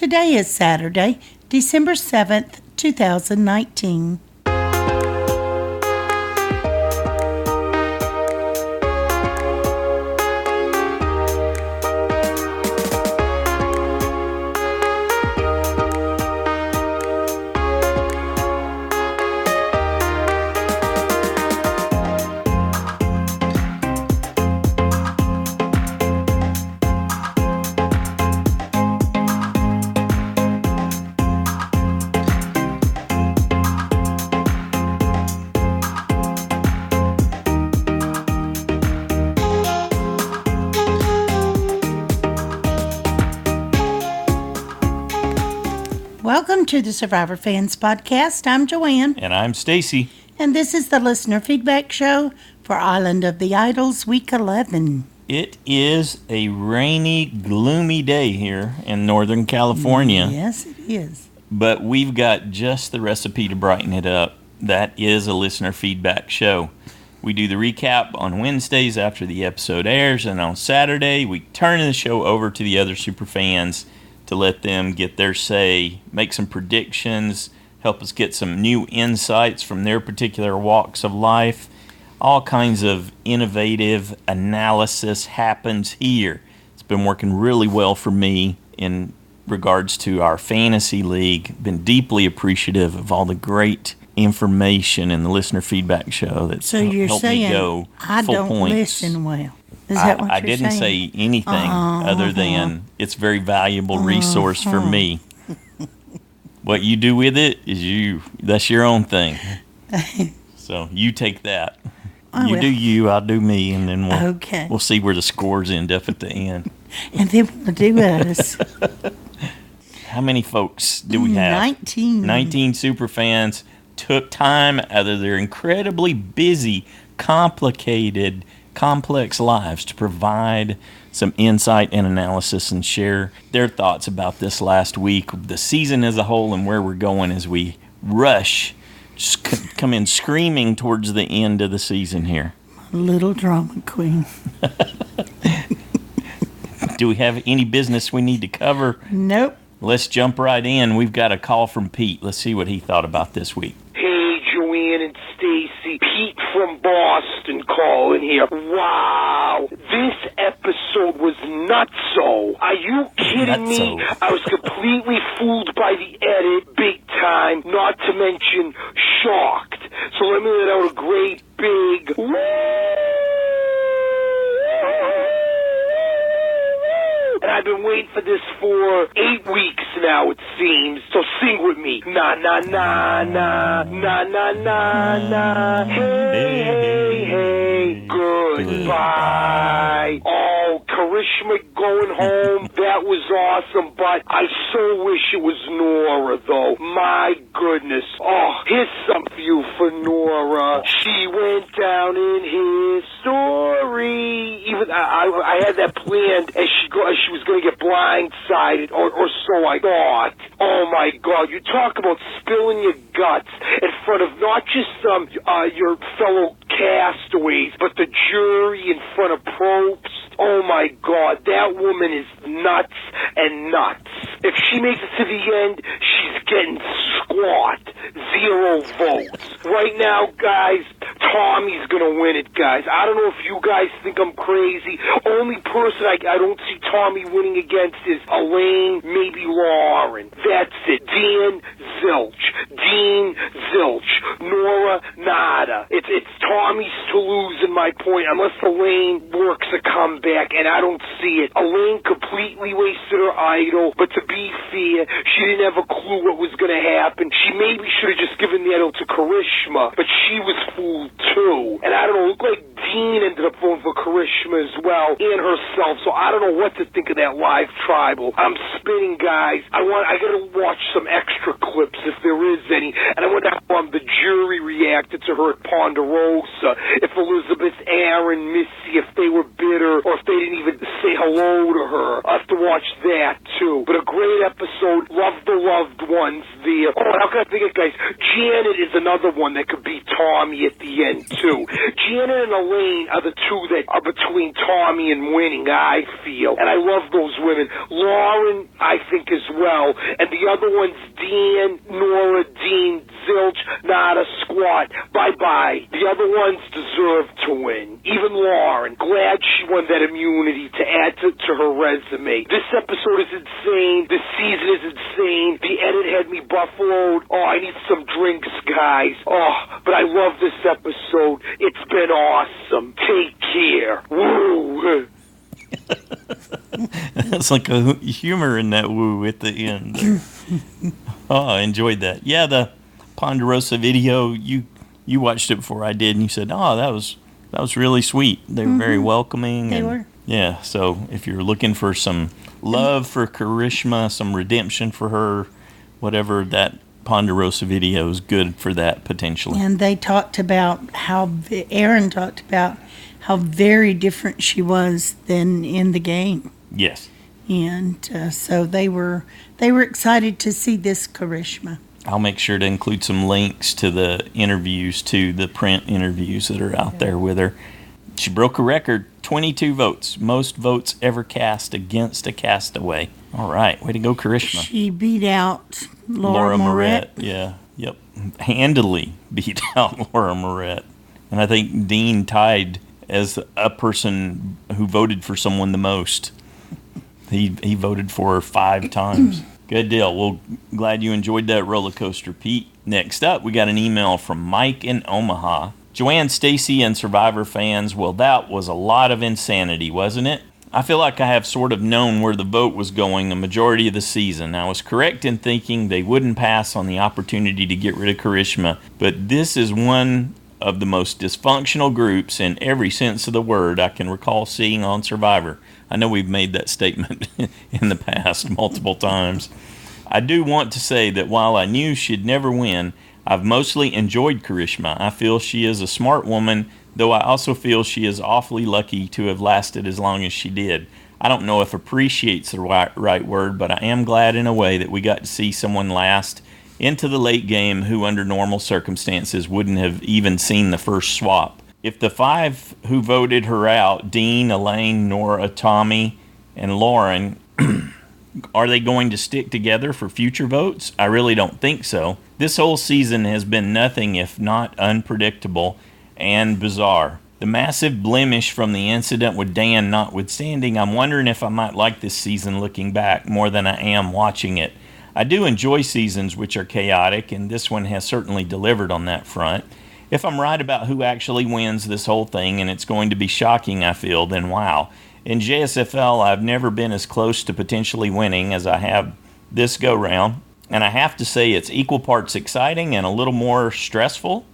Today is Saturday, December 7th, 2019. Welcome to the Survivor Fans Podcast. I'm Joanne. And I'm Stacy. And this is the Listener Feedback Show for Island of the Idols Week 11. It is a rainy, gloomy day here in Northern California. Yes, it is. But we've got just the recipe to brighten it up. That is a Listener Feedback Show. We do the recap on Wednesdays after the episode airs, and on Saturday we turn the show over to the other superfans to let them get their say, make some predictions, help us get some new insights from their particular walks of life. All kinds of innovative analysis happens here. It's been working really well for me in regards to our fantasy league. Been deeply appreciative of all the great information in the listener feedback show that's helped me go I full don't points. Listen well. Is that what I you're didn't saying? say anything other than it's a very valuable resource for me. What you do with it is that's your own thing. So you take that. You do you, I'll do me, and then we'll see where the scores end up at the end. And then we'll do us. How many folks do we have? 19. 19 superfans took time out of their incredibly busy, complicated, complex lives to provide some insight and analysis and share their thoughts about this last week, the season as a whole, and where we're going as we rush, just come in screaming towards the end of the season here. Little drama queen. Do we have any business we need to cover? Nope. Let's jump right in. We've got a call from Pete. Let's see what he thought about this week. Hey, Joanne and Stacy. Pete from Boston calling here. Wow. This episode was nutso. Are you kidding me? I was completely fooled by the edit, big time, not to mention shocked. So let me let out a great big woo! And I've been waiting for this for 8 weeks now, it seems. So sing with me. Na, na, na, na, na, na, na, na. Hey, hey, hey. Goodbye. Oh, Karishma going home. That was awesome, but I so wish it was Nora, though. My goodness. Oh, here's something for you for Nora. She went down in history. Even I had that planned as she was going to get blindsided, or so I thought. Oh, my God. You talk about spilling your guts in front of not just your fellow castaways, but the jury in front of Probst. Oh, my God. That woman is nuts and nuts. If she makes it to the end, she's getting squat. 0 votes. Right now, guys, Tommy's going to win it, guys. I don't know if you guys think I'm crazy. Only person I don't see Tommy winning against is Elaine, maybe Lauren. That's it. Dean Zilch. Nora, nada. It's Tommy's to lose in my point, unless Elaine works a comeback, and I don't see it. Elaine completely wasted her idol, but to be fair, she didn't have a clue what was going to happen. She maybe should have just given the idol to Karishma, but she was fooled too. And I don't know, it looked like Dean ended up voting for Karishma as well, and herself, so I don't know what to think of that live tribal. I'm spinning, guys. I gotta watch some extra clips if there is any, and I wonder how the jury reacted to her at Ponderosa, if Elizabeth, Aaron, Missy, if they were bitter, or if they didn't even say hello to her. I'll have to watch that too. But a great episode. Love the loved ones there. Oh, and how can I think of it, guys? Janet is another one that could beat Tommy at the end too. Janet and Elaine Wayne are the two that are between Tommy and winning, I feel. And I love those women. Lauren, I think, as well. And the other one's Dan, Nora, Dean, Zilch, not a squat. Bye-bye. The other ones deserve to win. Even Lauren. Glad she won that immunity to add to her resume. This episode is insane. This season is insane. The edit had me buffaloed. Oh, I need some drinks, guys. Oh, but I love this episode. It's been awesome. Take care. Woo! It's like a humor in that woo at the end. Oh, I enjoyed that. Yeah, the Ponderosa video, you watched it before I did, and you said, oh, that was really sweet. They were very welcoming. They were. Yeah, so if you're looking for some love for Karishma, some redemption for her, whatever, that Ponderosa video is good for that potentially. And they talked about Aaron talked about how very different she was than in the game. Yes. And so they were excited to see this Karishma. I'll make sure to include some links to the interviews, to the print interviews that are out there with her. She broke a record, 22 votes, most votes ever cast against a castaway. All right, way to go, Karishma. She beat out Laura Moret. Yeah, yep. Handily beat out Laura Moret. And I think Dean tied as a person who voted for someone the most. He voted for her 5 times. Good deal. Well, glad you enjoyed that roller coaster, Pete. Next up, we got an email from Mike in Omaha. Joanne, Stacy, and Survivor fans, well, that was a lot of insanity, wasn't it? I feel like I have sort of known where the vote was going the majority of the season. I was correct in thinking they wouldn't pass on the opportunity to get rid of Karishma, but this is one of the most dysfunctional groups in every sense of the word I can recall seeing on Survivor. I know we've made that statement in the past multiple times. I do want to say that while I knew she'd never win, I've mostly enjoyed Karishma. I feel she is a smart woman, though I also feel she is awfully lucky to have lasted as long as she did. I don't know if appreciate's the right word, but I am glad in a way that we got to see someone last into the late game who under normal circumstances wouldn't have even seen the first swap. If the 5 who voted her out, Dean, Elaine, Nora, Tommy, and Lauren, are they going to stick together for future votes? I really don't think so. This whole season has been nothing if not unpredictable and bizarre. The massive blemish from the incident with Dan notwithstanding, I'm wondering if I might like this season looking back more than I am watching it. I do enjoy seasons which are chaotic, and this one has certainly delivered on that front. If I'm right about who actually wins this whole thing, and it's going to be shocking, I feel, then wow. In JSFL, I've never been as close to potentially winning as I have this go-round, and I have to say it's equal parts exciting and a little more stressful.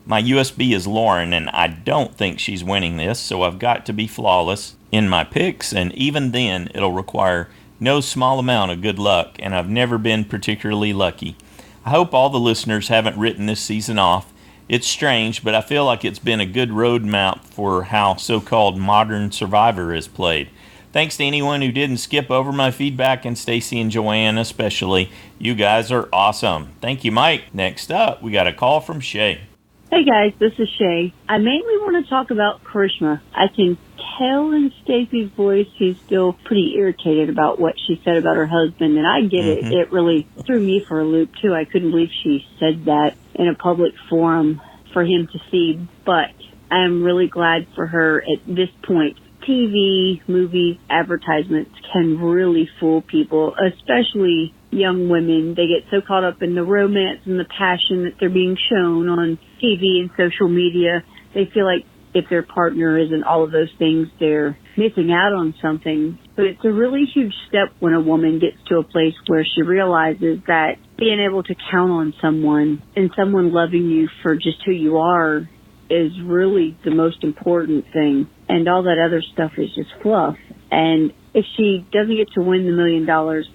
My USB is Lauren, and I don't think she's winning this, so I've got to be flawless in my picks, and even then, it'll require no small amount of good luck, and I've never been particularly lucky. I hope all the listeners haven't written this season off. It's strange, but I feel like it's been a good roadmap for how so-called modern Survivor is played. Thanks to anyone who didn't skip over my feedback, and Stacy and Joanne especially. You guys are awesome. Thank you, Mike. Next up, we got a call from Shea. Hey guys, this is Shea. I mainly want to talk about Karishma. I can tell in Stacy's voice she's still pretty irritated about what she said about her husband, and I get it. It really threw me for a loop too. I couldn't believe she said that in a public forum for him to see, but I am really glad for her at this point. TV, movies, advertisements can really fool people, especially young women. They get so caught up in the romance and the passion that they're being shown on TV and social media. They feel like if their partner isn't all of those things, they're missing out on something. But it's a really huge step when a woman gets to a place where she realizes that being able to count on someone and someone loving you for just who you are is really the most important thing. And all that other stuff is just fluff. And if she doesn't get to win the $1 million,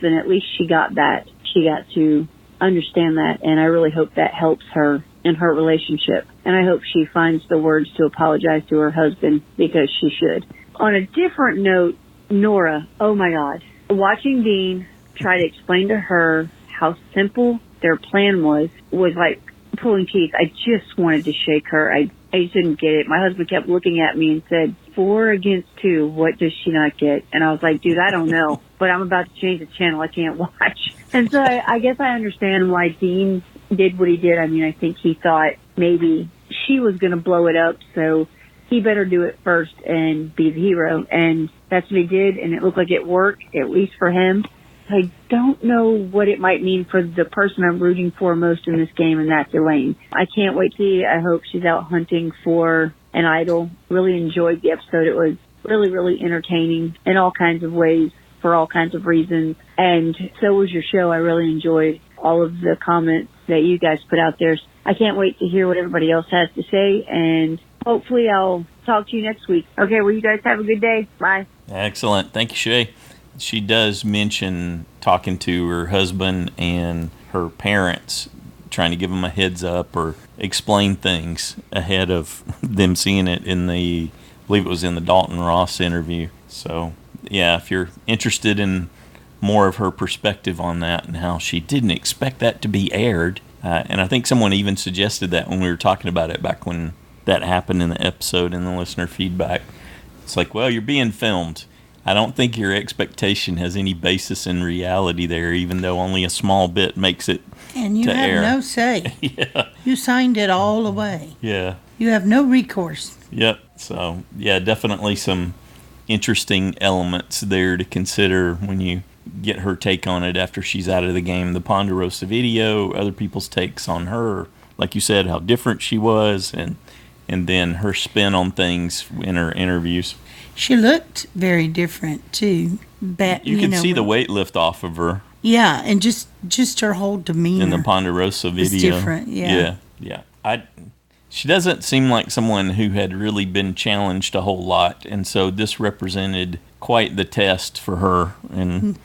then at least she got that. She got to understand that. And I really hope that helps her in her relationship. And I hope she finds the words to apologize to her husband, because she should. On a different note, Nora, oh my God. Watching Dean try to explain to her how simple their plan was like pulling teeth. I just wanted to shake her. I I just didn't get it. My husband kept looking at me and said, 4 against 2, what does she not get? And I was like, dude, I don't know, but I'm about to change the channel. I can't watch. And so I guess I understand why Dean did what he did. I mean, I think he thought maybe she was going to blow it up, so he better do it first and be the hero. And that's what he did, and it looked like it worked, at least for him. I don't know what it might mean for the person I'm rooting for most in this game, and that's Elaine. I can't wait to see. I hope she's out hunting for an idol. Really enjoyed the episode. It was really, really entertaining in all kinds of ways for all kinds of reasons. And so was your show. I really enjoyed all of the comments that you guys put out there. I can't wait to hear what everybody else has to say, and hopefully I'll talk to you next week. Okay, well, you guys have a good day. Bye. Excellent. Thank you, Shea. She does mention talking to her husband and her parents, trying to give them a heads up or explain things ahead of them seeing it in the, I believe it was in the Dalton Ross interview. So, yeah, if you're interested in more of her perspective on that and how she didn't expect that to be aired, and I think someone even suggested that when we were talking about it back when that happened in the episode in the listener feedback. It's like, well, you're being filmed. I don't think your expectation has any basis in reality there, even though only a small bit makes it And you to have air. no say. Yeah. You signed it all away. Yeah. You have no recourse. Yep. So, yeah, definitely some interesting elements there to consider when you get her take on it after she's out of the game. The Ponderosa video, other people's takes on her, like you said, how different she was, and then her spin on things in her interviews. She looked very different, too. You can see the weight lift off of her. Yeah, and just her whole demeanor. In the Ponderosa video. It's different, yeah. Yeah. She doesn't seem like someone who had really been challenged a whole lot, and so this represented quite the test for her, and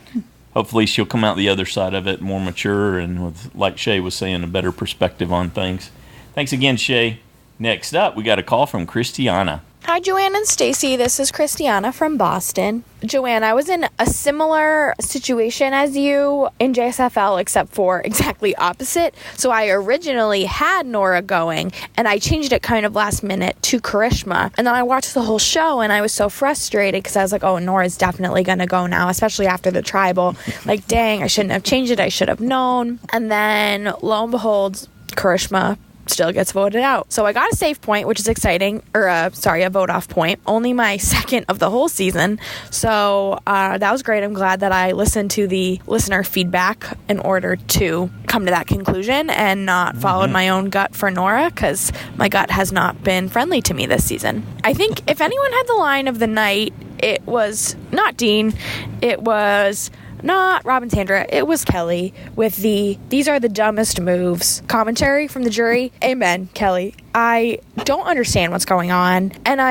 hopefully she'll come out the other side of it more mature and with, like Shea was saying, a better perspective on things. Thanks again, Shea. Next up, we got a call from Christiana. Hi, Joanne and Stacy. This is Christiana from Boston. Joanne, I was in a similar situation as you in JSFL, except for exactly opposite. So I originally had Nora going, and I changed it kind of last minute to Karishma. And then I watched the whole show, and I was so frustrated because I was like, oh, Nora's definitely going to go now, especially after the tribal. Like, dang, I shouldn't have changed it. I should have known. And then, lo and behold, Karishma still gets voted out. So I got a save point, which is exciting, or a vote off point. Only my second of the whole season. So that was great. I'm glad that I listened to the listener feedback in order to come to that conclusion and not followed my own gut for Nora, because my gut has not been friendly to me this season. I think if anyone had the line of the night, it was not Dean. It was not Robin Sandra, it was Kelly with these are the dumbest moves commentary from the jury. Amen, Kelly. I don't understand what's going on, and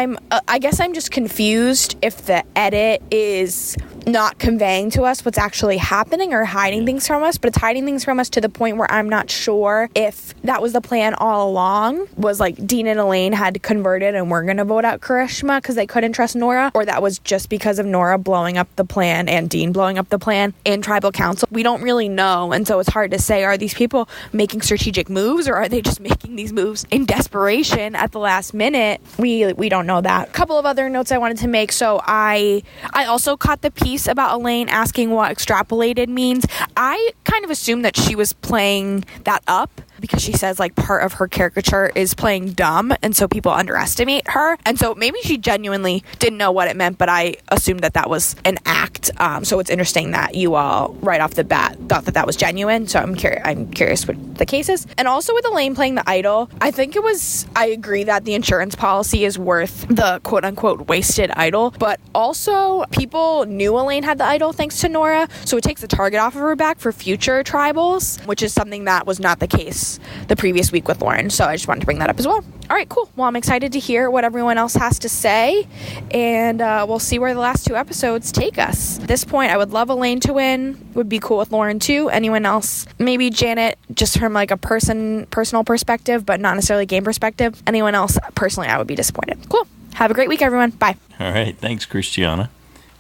I guess I'm just confused if the edit is not conveying to us what's actually happening or hiding things from us, but it's hiding things from us to the point where I'm not sure if that was the plan all along, was like Dean and Elaine had converted and we're going to vote out Karishma because they couldn't trust Nora, or that was just because of Nora blowing up the plan and Dean blowing up the plan in tribal council. We don't really know, and so it's hard to say, are these people making strategic moves or are they just making these moves in desperation at the last minute? We don't know that. A couple of other notes I wanted to make. So I also caught the piece about Elaine asking what extrapolated means. I kind of assumed that she was playing that up because she says like part of her caricature is playing dumb, and so people underestimate her, and so maybe she genuinely didn't know what it meant, but I assumed that was an act. So it's interesting that you all right off the bat thought that was genuine, so I'm curious what the case is. And also with Elaine playing the idol, I agree that the insurance policy is worth the quote unquote wasted idol, but also people knew Elaine had the idol thanks to Nora, so it takes the target off of her back for future tribals, which is something that was not the case the previous week with Lauren. So I just wanted to bring that up as well. All right, cool. Well, I'm excited to hear what everyone else has to say, and we'll see where the last 2 episodes take us. At this point, I would love Elaine to win. Would be cool with Lauren too. Anyone else? Maybe Janet, just from like a personal perspective, but not necessarily game perspective. Anyone else? Personally, I would be disappointed. Cool. Have a great week, everyone. Bye. All right. Thanks, Christiana.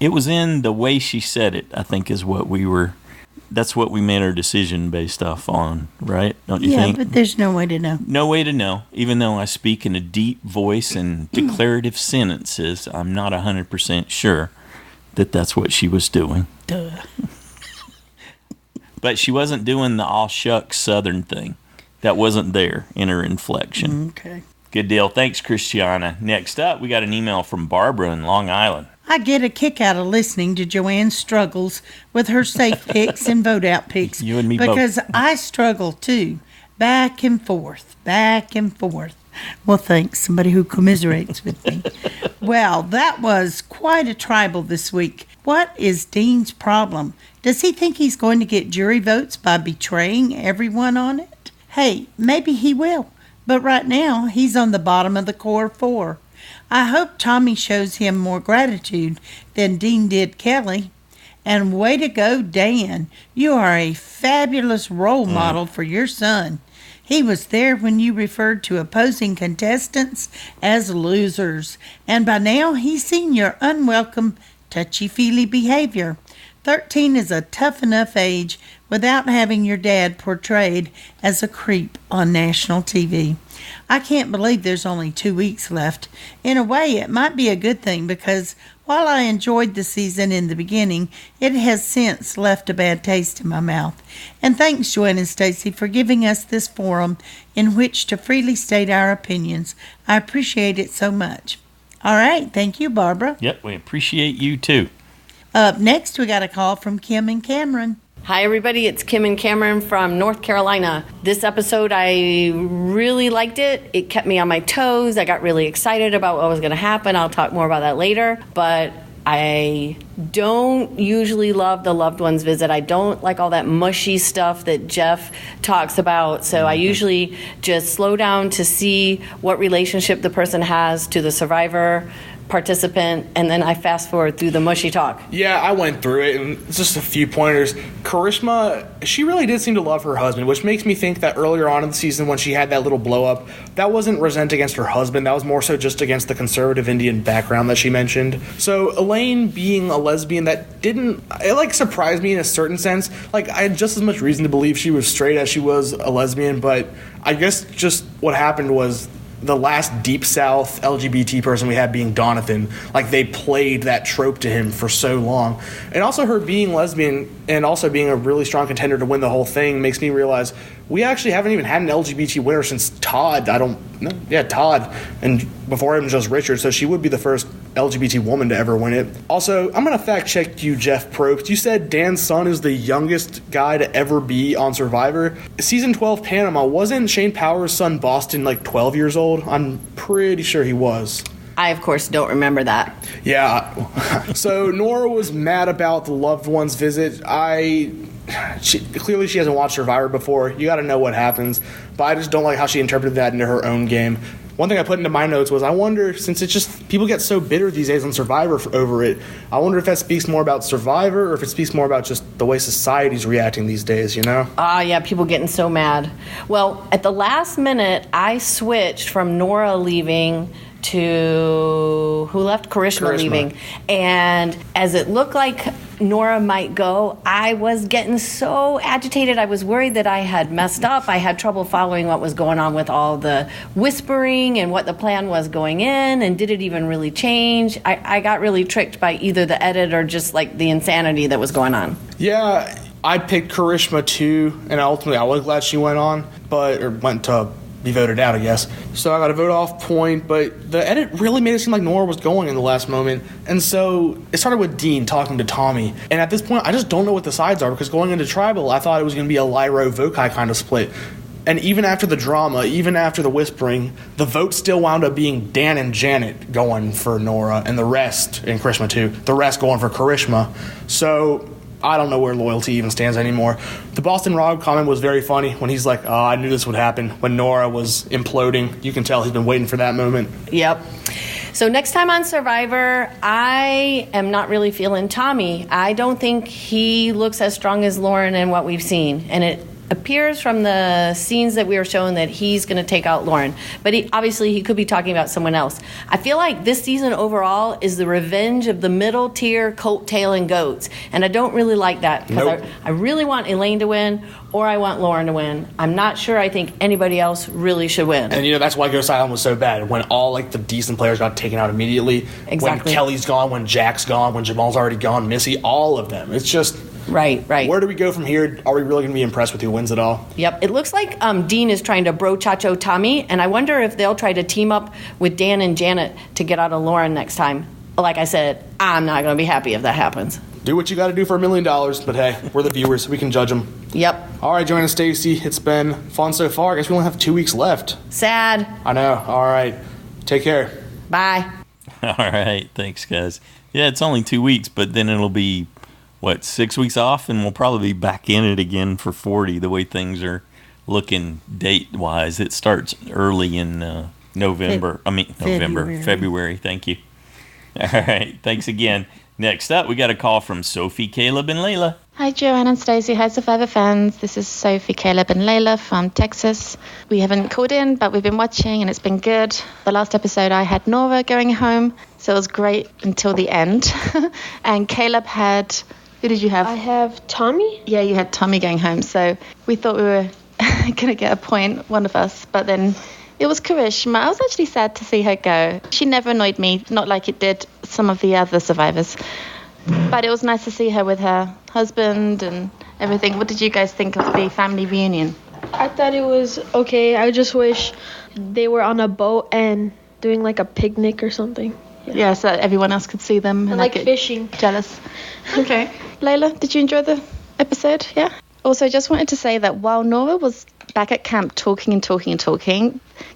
It was in the way she said it, I think, is what we were that's what we made our decision based off on, right? Don't you Yeah, think? but there's no way to know. No way to know. Even though I speak in a deep voice and declarative sentences, I'm not 100% sure that that's what she was doing. Duh. But she wasn't doing the all shucks Southern thing. That wasn't there in her inflection. Okay. Good deal. Thanks, Christiana. Next up, we got an email from Barbara in Long Island. I get a kick out of listening to Joanne's struggles with her safe picks and vote out picks. You and me both. Because I struggle too. Back and forth, back and forth. Well, thanks. Somebody who commiserates with me. Well, that was quite a tribal this week. What is Dean's problem? Does he think he's going to get jury votes by betraying everyone on it? Hey, maybe he will. But right now, he's on the bottom of the core 4. I hope Tommy shows him more gratitude than Dean did Kelly. And way to go, Dan. You are a fabulous role model for your son. He was there when you referred to opposing contestants as losers. And by now, he's seen your unwelcome, touchy-feely behavior. 13 is a tough enough age without having your dad portrayed as a creep on national TV. I can't believe there's only 2 weeks left. In a way, it might be a good thing because while I enjoyed the season in the beginning, it has since left a bad taste in my mouth. And thanks, Joanne and Stacy, for giving us this forum in which to freely state our opinions. I appreciate it so much. All right, thank you, Barbara. Yep, we appreciate you too. Up next, we got a call from Kim and Cameron. Hi, everybody. It's Kim and Cameron from North Carolina. This episode, I really liked it. It kept me on my toes. I got really excited about what was going to happen. I'll talk more about that later. But I don't usually love the loved ones visit. I don't like all that mushy stuff that Jeff talks about. So I usually just slow down to see what relationship the person has to the survivor participant, and then I fast forward through the mushy talk. Yeah, I went through it, and it's just a few pointers. Karishma, she really did seem to love her husband, which makes me think that earlier on in the season when she had that little blow-up, that wasn't resent against her husband, that was more so just against the conservative Indian background that she mentioned. So Elaine being a lesbian, that didn't, it surprised me in a certain sense. I had just as much reason to believe she was straight as she was a lesbian, but I guess just what happened was the last Deep South LGBT person we had being Donathan, they played that trope to him for so long. And also her being lesbian and also being a really strong contender to win the whole thing makes me realize we actually haven't even had an LGBT winner since Todd. Todd. And before him just Richard, so she would be the first LGBT woman to ever win it. Also, I'm going to fact check you, Jeff Probst. You said Dan's son is the youngest guy to ever be on Survivor. Season 12 Panama, wasn't Shane Powers' son Boston 12 years old? I'm pretty sure he was. I, of course, don't remember that. Yeah. So Nora was mad about the loved one's visit. Clearly she hasn't watched Survivor before. You got to know what happens. But I just don't like how she interpreted that into her own game. One thing I put into my notes was I wonder, since it's just people get so bitter these days on Survivor over it, I wonder if that speaks more about Survivor or if it speaks more about just the way society's reacting these days, you know? Yeah, people getting so mad. Well, at the last minute, I switched from Nora leaving to who left? Karishma leaving. And as it looked like Nora might go, I was getting so agitated. I was worried that I had messed up. I had trouble following what was going on with all the whispering and what the plan was going in, and did it even really change? I got really tricked by either the edit or just the insanity that was going on. Yeah, I picked Karishma too, and ultimately I was glad she went on, or went to be voted out, I guess. So I got a vote off point, but the edit really made it seem like Nora was going in the last moment. And so it started with Dean talking to Tommy. And at this point, I just don't know what the sides are, because going into Tribal, I thought it was going to be a Lyro-Vokai kind of split. And even after the drama, even after the whispering, the vote still wound up being Dan and Janet going for Nora, and the rest, and Karishma too, the rest going for Karishma. So I don't know where loyalty even stands anymore. The Boston Rob comment was very funny when he's like, I knew this would happen. When Nora was imploding, you can tell he's been waiting for that moment. Yep. So next time on Survivor, I am not really feeling Tommy. I don't think he looks as strong as Lauren in what we've seen. And appears from the scenes that we were shown that he's going to take out Lauren. But obviously he could be talking about someone else. I feel like this season overall is the revenge of the middle tier coattailing goats. And I don't really like that because I really want Elaine to win or I want Lauren to win. I'm not sure I think anybody else really should win. And, that's why Ghost Island was so bad. When all, the decent players got taken out immediately. Exactly. When Kelly's gone, when Jack's gone, when Jamal's already gone, Missy, all of them. It's just... Right. Where do we go from here? Are we really going to be impressed with who wins it all? Yep. It looks like Dean is trying to bro-chacho Tommy, and I wonder if they'll try to team up with Dan and Janet to get out of Lauren next time. Like I said, I'm not going to be happy if that happens. Do what you got to do for $1 million, but hey, we're the viewers. We can judge them. Yep. All right, Joanna, Stacy, it's been fun so far. I guess we only have 2 weeks left. Sad. I know. All right. Take care. Bye. All right. Thanks, guys. Yeah, it's only 2 weeks, but then it'll be... 6 weeks off, and we'll probably be back in it again for 40, the way things are looking date-wise. It starts early in February. Thank you. All right, thanks again. Next up, we got a call from Sophie, Caleb, and Layla. Hi, Joanne and Stacey. Hi, Survivor fans. This is Sophie, Caleb, and Layla from Texas. We haven't called in, but we've been watching, and it's been good. The last episode, I had Nora going home, so it was great until the end. And Caleb had... Who did you have? I have Tommy. Yeah, you had Tommy going home. So we thought we were going to get a point, one of us. But then it was Karishma. I was actually sad to see her go. She never annoyed me, not like it did some of the other survivors. But it was nice to see her with her husband and everything. What did you guys think of the family reunion? I thought it was okay. I just wish they were on a boat and doing a picnic or something. Yeah, so everyone else could see them. And fishing. Jealous. Okay. Layla, did you enjoy the episode? Yeah? Also, just wanted to say that while Nora was back at camp talking,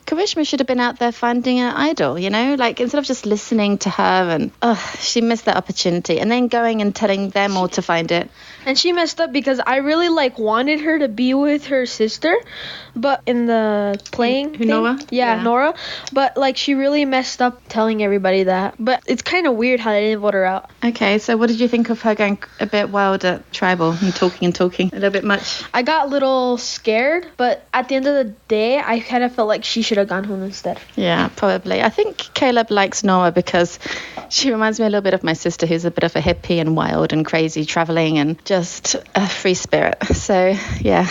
Karishma should have been out there finding an idol, instead of just listening to her, and she missed that opportunity. And then going and telling them all to find it. And she messed up because I really wanted her to be with her sister, but in the playing thing, Nora? Yeah, Nora. But she really messed up telling everybody that. But it's kind of weird how they didn't vote her out. Okay, so what did you think of her going a bit wild at Tribal and talking? A little bit much? I got a little scared, but at the end of the day, I kind of felt like she should have gone home instead. Yeah, probably. I think Caleb likes Nora because she reminds me a little bit of my sister, who's a bit of a hippie and wild and crazy, traveling and just a free spirit. So, yeah.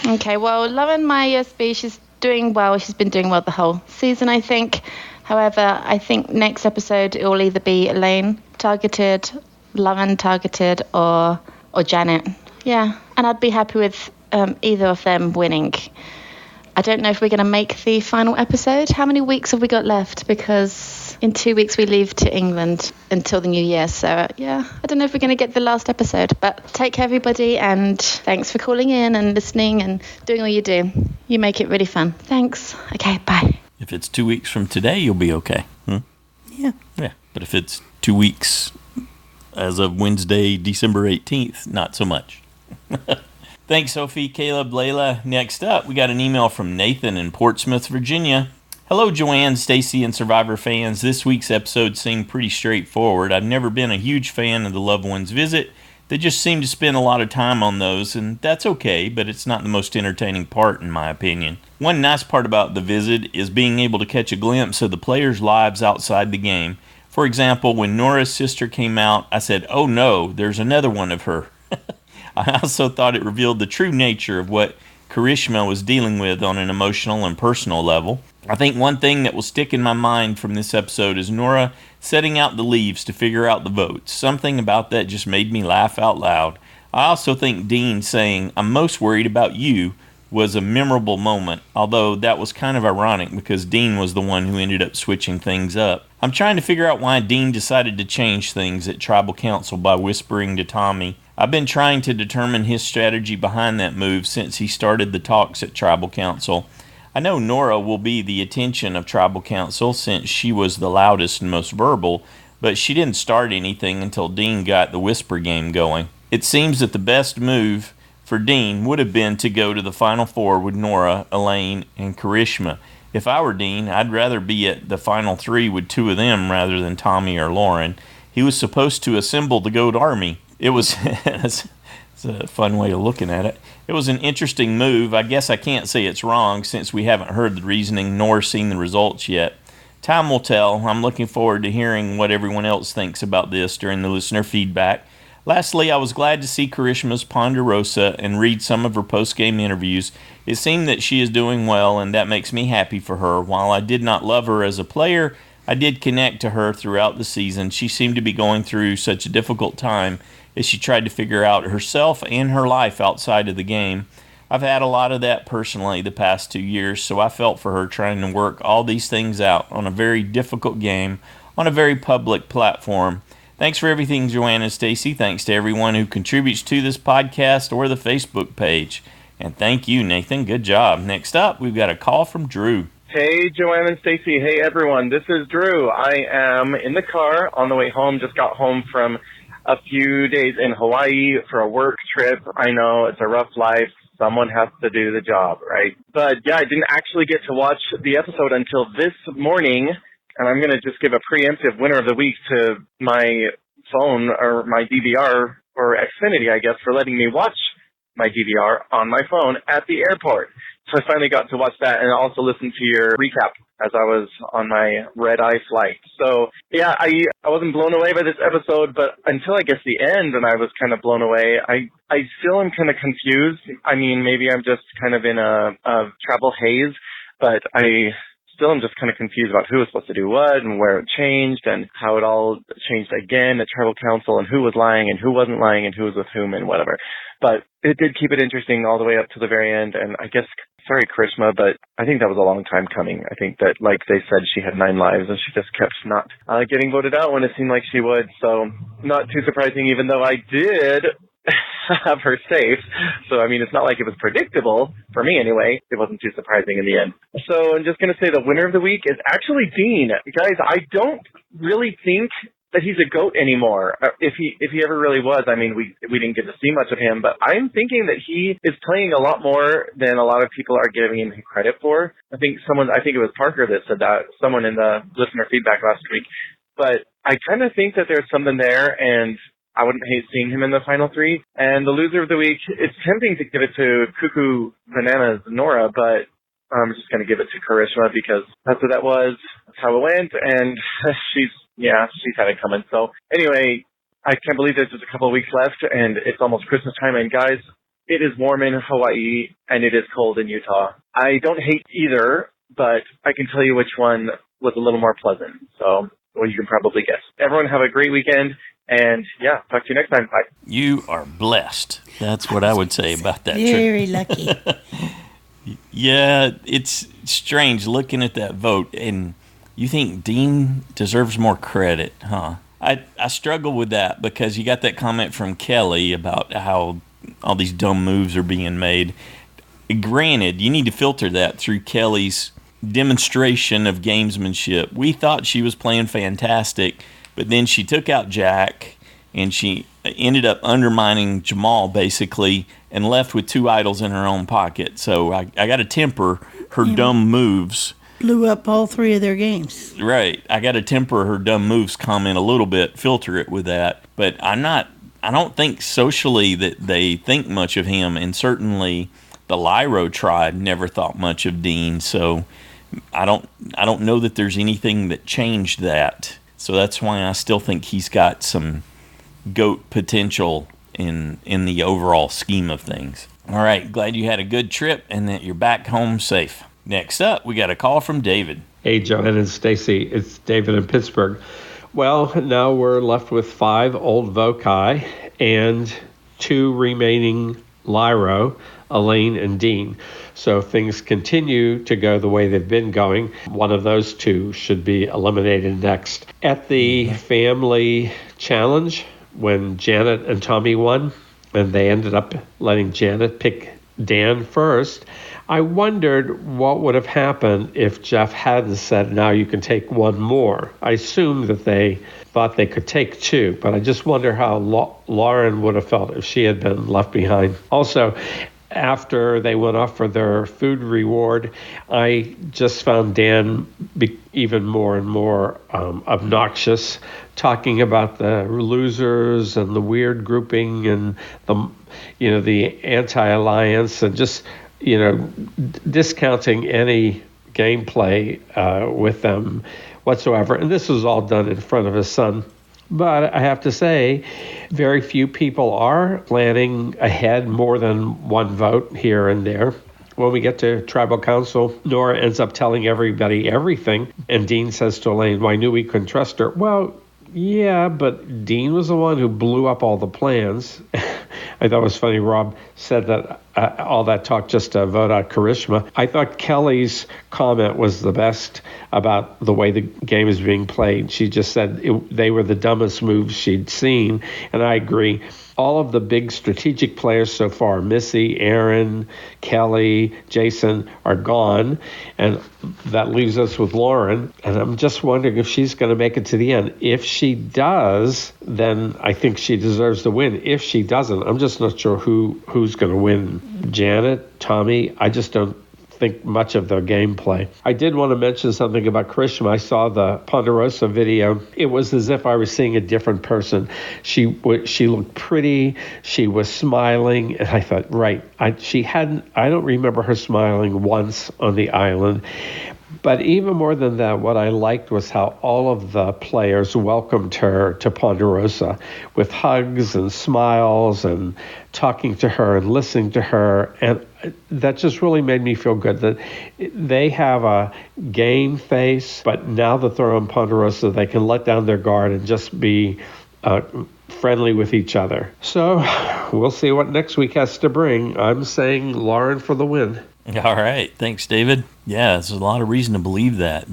Okay, well, Lauren, my ESB, she's doing well. She's been doing well the whole season, I think. However, I think next episode it will either be Elaine targeted, Lauren targeted, or Janet. Yeah, and I'd be happy with either of them winning. I don't know if we're going to make the final episode. How many weeks have we got left? Because in 2 weeks we leave to England until the new year. So, yeah, I don't know if we're going to get the last episode. But take care, everybody, and thanks for calling in and listening and doing all you do. You make it really fun. Thanks. Okay, bye. If it's 2 weeks from today, you'll be okay. Yeah. Yeah, but if it's 2 weeks as of Wednesday, December 18th, not so much. Thanks, Sophie, Caleb, Layla. Next up, we got an email from Nathan in Portsmouth, Virginia. Hello, Joanne, Stacy, and Survivor fans. This week's episode seemed pretty straightforward. I've never been a huge fan of the loved one's visit. They just seem to spend a lot of time on those, and that's okay, but it's not the most entertaining part, in my opinion. One nice part about the visit is being able to catch a glimpse of the players' lives outside the game. For example, when Nora's sister came out, I said, "Oh no, there's another one of her." I also thought it revealed the true nature of what Karishma was dealing with on an emotional and personal level. I think one thing that will stick in my mind from this episode is Nora setting out the leaves to figure out the votes. Something about that just made me laugh out loud. I also think Dean saying, "I'm most worried about you," was a memorable moment, although that was kind of ironic because Dean was the one who ended up switching things up. I'm trying to figure out why Dean decided to change things at Tribal Council by whispering to Tommy. I've been trying to determine his strategy behind that move since he started the talks at Tribal Council. I know Nora will be the attention of Tribal Council since she was the loudest and most verbal, but she didn't start anything until Dean got the whisper game going. It seems that the best move for Dean would have been to go to the Final Four with Nora, Elaine, and Karishma. If I were Dean, I'd rather be at the Final Three with two of them rather than Tommy or Lauren. He was supposed to assemble the GOAT Army. It was It's a fun way of looking at it. It was an interesting move. I guess I can't say it's wrong since we haven't heard the reasoning nor seen the results yet. Time will tell. I'm looking forward to hearing what everyone else thinks about this during the listener feedback. Lastly, I was glad to see Karishma's Ponderosa and read some of her post-game interviews. It seemed that she is doing well, and that makes me happy for her. While I did not love her as a player, I did connect to her throughout the season. She seemed to be going through such a difficult time as she tried to figure out herself and her life outside of the game. I've had a lot of that personally the past 2 years, so I felt for her trying to work all these things out on a very difficult game on a very public platform. Thanks for everything, Joanna and Stacy. Thanks to everyone who contributes to this podcast or the Facebook page. And thank you, Nathan. Good job. Next up, we've got a call from Drew. Hey, Joanna and Stacy. Hey, everyone. This is Drew. I am in the car on the way home. Just got home from a few days in Hawaii for a work trip. I know it's a rough life. Someone has to do the job, right? But yeah, I didn't actually get to watch the episode until this morning. And I'm going to just give a preemptive winner of the week to my phone or my DVR or Xfinity, I guess, for letting me watch my DVR on my phone at the airport. So I finally got to watch that and also listen to your recap as I was on my red-eye flight. So, yeah, I wasn't blown away by this episode, but until I guess the end, and I was kind of blown away, I still am kind of confused. I mean, maybe I'm just kind of in a travel haze, but I still am just kind of confused about who was supposed to do what and where it changed and how it all changed again at tribal council and who was lying and who wasn't lying and who was with whom and whatever. But it did keep it interesting all the way up to the very end. And I guess, sorry, Karishma, but I think that was a long time coming. I think that, like they said, she had 9 lives and she just kept not getting voted out when it seemed like she would. So not too surprising, even though I did have her safe. So, I mean, it's not like it was predictable, for me anyway. It wasn't too surprising in the end. So I'm just going to say the winner of the week is actually Dean. Guys, I don't really think that he's a GOAT anymore. If he ever really was, I mean, we didn't get to see much of him, but I'm thinking that he is playing a lot more than a lot of people are giving him credit for. I think it was Parker that said that, someone in the listener feedback last week. But I kind of think that there's something there, and I wouldn't hate seeing him in the final 3. And the loser of the week, it's tempting to give it to Cuckoo Bananas Nora, but I'm just going to give it to Karishma because that's what that was. That's how it went, and she's had it coming. So anyway, I can't believe there's just a couple of weeks left, and it's almost Christmas time. And guys, it is warm in Hawaii, and it is cold in Utah. I don't hate either, but I can tell you which one was a little more pleasant. So, well, you can probably guess. Everyone have a great weekend. And, yeah, talk to you next time. Bye. You are blessed. That's what I would say about that trip. Very lucky. Yeah, it's strange looking at that vote, and you think Dean deserves more credit, huh? I struggle with that because you got that comment from Kelly about how all these dumb moves are being made. Granted, you need to filter that through Kelly's demonstration of gamesmanship. We thought she was playing fantastic, but then she took out Jack, and she ended up undermining Jamal, basically, and left with 2 idols in her own pocket. So I got to temper her dumb moves. Blew up all 3 of their games. Right. I got to temper her dumb moves comment a little bit, filter it with that. But I don't think socially that they think much of him, and certainly the Lyro tribe never thought much of Dean. So I don't know that there's anything that changed that. So that's why I still think he's got some GOAT potential in the overall scheme of things. All right, glad you had a good trip and that you're back home safe. Next up, we got a call from David. Hey, Joanna and Stacy, it's David in Pittsburgh. Well, now we're left with 5 old voci and 2 remaining Lyro, Elaine and Dean. So things continue to go the way they've been going. One of those 2 should be eliminated next. At the family challenge, when Janet and Tommy won, and they ended up letting Janet pick Dan first, I wondered what would have happened if Jeff hadn't said, now you can take 1 more. I assumed that they thought they could take 2, but I just wonder how Lauren would have felt if she had been left behind. Also, after they went off for their food reward, I just found Dan even more and more obnoxious, talking about the losers and the weird grouping and the anti-alliance, and just discounting any gameplay with them whatsoever. And this was all done in front of his son. But I have to say, very few people are planning ahead more than one vote here and there. When we get to tribal council, Nora ends up telling everybody everything. And Dean says to Elaine, well, I knew we couldn't trust her. Well, yeah, but Dean was the one who blew up all the plans. I thought it was funny, Rob said that all that talk just to vote out Karishma. I thought Kelly's comment was the best about the way the game is being played. She just said they were the dumbest moves she'd seen, and I agree. All of the big strategic players so far, Missy, Aaron, Kelly, Jason, are gone, and that leaves us with Lauren. And I'm just wondering if she's going to make it to the end. If she does, then I think she deserves the win. If she doesn't, I'm just not sure who's going to win. Janet, Tommy, I just don't think much of their gameplay. I did want to mention something about Karishma. I saw the Ponderosa video. It was as if I was seeing a different person. She looked pretty. She was smiling, and I thought, right, I don't remember her smiling once on the island. But even more than that, what I liked was how all of the players welcomed her to Ponderosa with hugs and smiles and talking to her and listening to her. And that just really made me feel good that they have a game face, but now that they're on Ponderosa, they can let down their guard and just be friendly with each other. So we'll see what next week has to bring. I'm saying Lauren for the win. All right. Thanks, David. Yeah, there's a lot of reason to believe that.